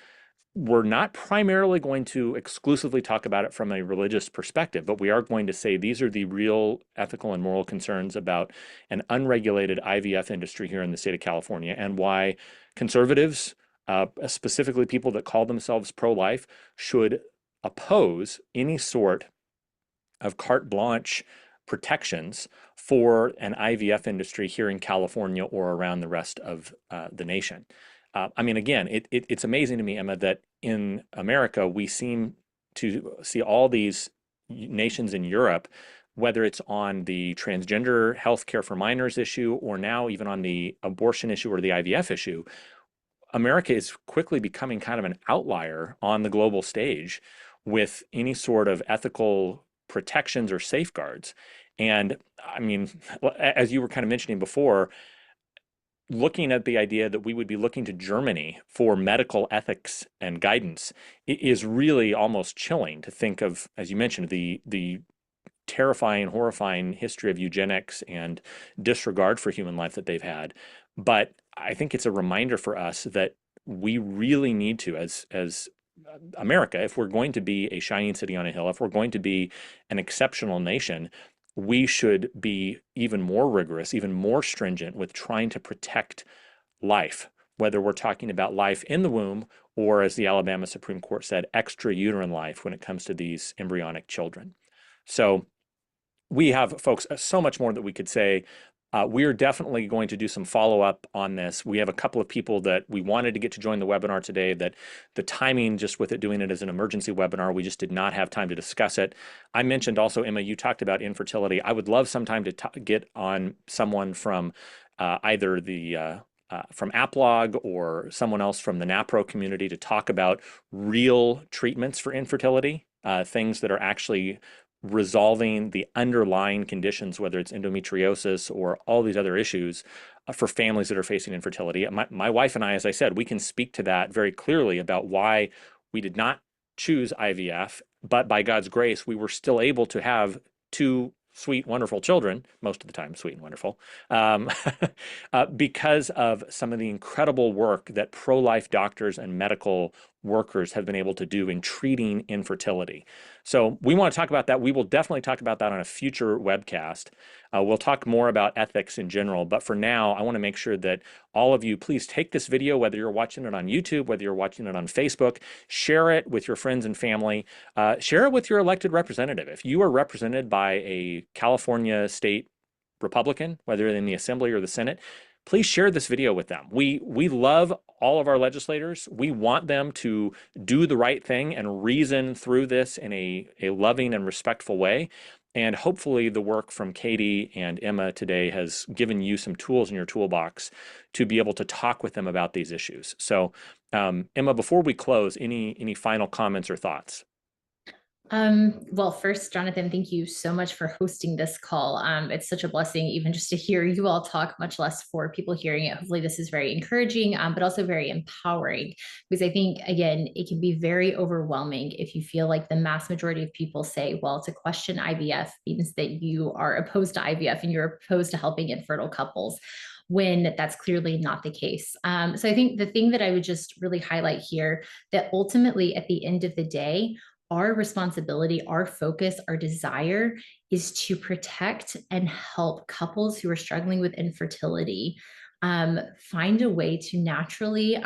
We're not primarily going to exclusively talk about it from a religious perspective, but we are going to say these are the real ethical and moral concerns about an unregulated IVF industry here in the state of California, and why conservatives, specifically people that call themselves pro-life, should oppose any sort of carte blanche protections for an IVF industry here in California or around the rest of the nation. I mean, again, it's amazing to me, Emma, that in America, we seem to see all these nations in Europe, whether it's on the transgender health care for minors issue, or now even on the abortion issue or the IVF issue. America is quickly becoming kind of an outlier on the global stage with any sort of ethical protections or safeguards. And I mean, as you were kind of mentioning before, looking at the idea that we would be looking to Germany for medical ethics and guidance is really almost chilling to think of, as you mentioned, the terrifying, horrifying history of eugenics and disregard for human life that they've had. But I think it's a reminder for us that we really need to, as America, if we're going to be a shining city on a hill, if we're going to be an exceptional nation, we should be even more rigorous, even more stringent with trying to protect life, whether we're talking about life in the womb or, as the Alabama Supreme Court said, extrauterine life when it comes to these embryonic children. So we have, folks, so much more that we could say. We're definitely going to do some follow-up on this. We have a couple of people that we wanted to get to join the webinar today, that the timing, just with it doing it as an emergency webinar, we just did not have time to discuss it. I mentioned also, Emma, you talked about infertility. I would love sometime to get on someone from either the from AppLog or someone else from the NAPRO community to talk about real treatments for infertility, things that are actually resolving the underlying conditions, whether it's endometriosis or all these other issues for families that are facing infertility. My wife and I, as I said, we can speak to that very clearly about why we did not choose IVF, but by God's grace, we were still able to have two sweet, wonderful children, most of the time sweet and wonderful, because of some of the incredible work that pro-life doctors and medical workers have been able to do in treating infertility. So we want to talk about that. We will definitely talk about that on a future webcast. We'll talk more about ethics in general, but for now, I want to make sure that all of you, please take this video, whether you're watching it on YouTube, whether you're watching it on Facebook, share it with your friends and family, share it with your elected representative. If you are represented by a California state Republican, whether in the Assembly or the Senate, please share this video with them. We love all of our legislators. We want them to do the right thing and reason through this in a loving and respectful way. And hopefully the work from Katy and Emma today has given you some tools in your toolbox to be able to talk with them about these issues. So Emma, before we close, any final comments or thoughts? Well, first, Jonathan, thank you so much for hosting this call. It's such a blessing even just to hear you all talk, much less for people hearing it. Hopefully this is very encouraging, but also very empowering, because I think, again, it can be very overwhelming if you feel like the mass majority of people say, well, to question IVF means that you are opposed to IVF and you're opposed to helping infertile couples, when that's clearly not the case. So I think the thing that I would just really highlight here, that ultimately at the end of the day, our responsibility, our focus, our desire is to protect and help couples who are struggling with infertility find a way to naturally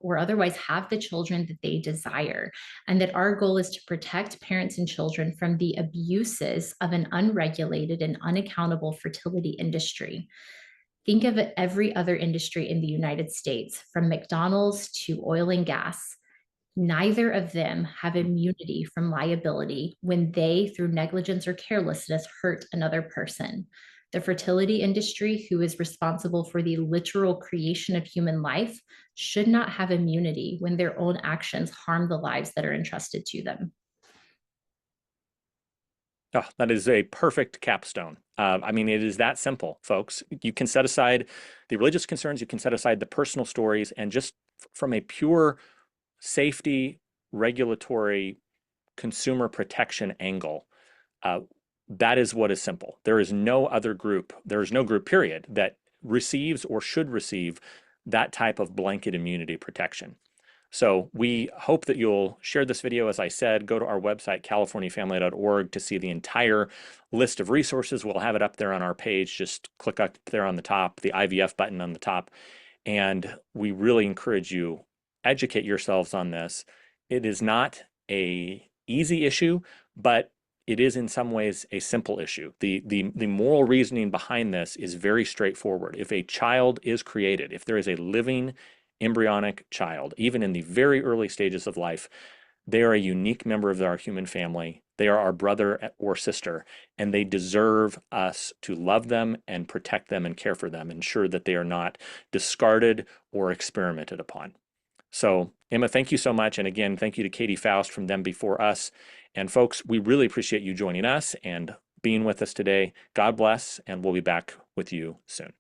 or otherwise have the children that they desire. And that our goal is to protect parents and children from the abuses of an unregulated and unaccountable fertility industry. Think of every other industry in the United States, from McDonald's to oil and gas. Neither of them have immunity from liability when they, through negligence or carelessness, hurt another person. The fertility industry, who is responsible for the literal creation of human life, should not have immunity when their own actions harm the lives that are entrusted to them. Oh, that is a perfect capstone. I mean, it is that simple, folks. You can set aside the religious concerns, you can set aside the personal stories, and just from a pure safety, regulatory, consumer protection angle, uh, that is what is simple. There is no other group, there is no group, period, that receives or should receive that type of blanket immunity protection. So we hope that you'll share this video. As I said, go to our website, californiafamily.org, to see the entire list of resources. We'll have it up there on our page. Just click up there on the top, the IVF button on the top. And we really encourage you, educate yourselves on this. It is not a easy issue, but it is in some ways a simple issue. The moral reasoning behind this is very straightforward. If a child is created, if there is a living embryonic child, even in the very early stages of life, they are a unique member of our human family. They are our brother or sister, and they deserve us to love them and protect them and care for them, ensure that they are not discarded or experimented upon. So, Emma, thank you so much. And again, thank you to Katy Faust from Them Before Us. And folks, we really appreciate you joining us and being with us today. God bless, and we'll be back with you soon.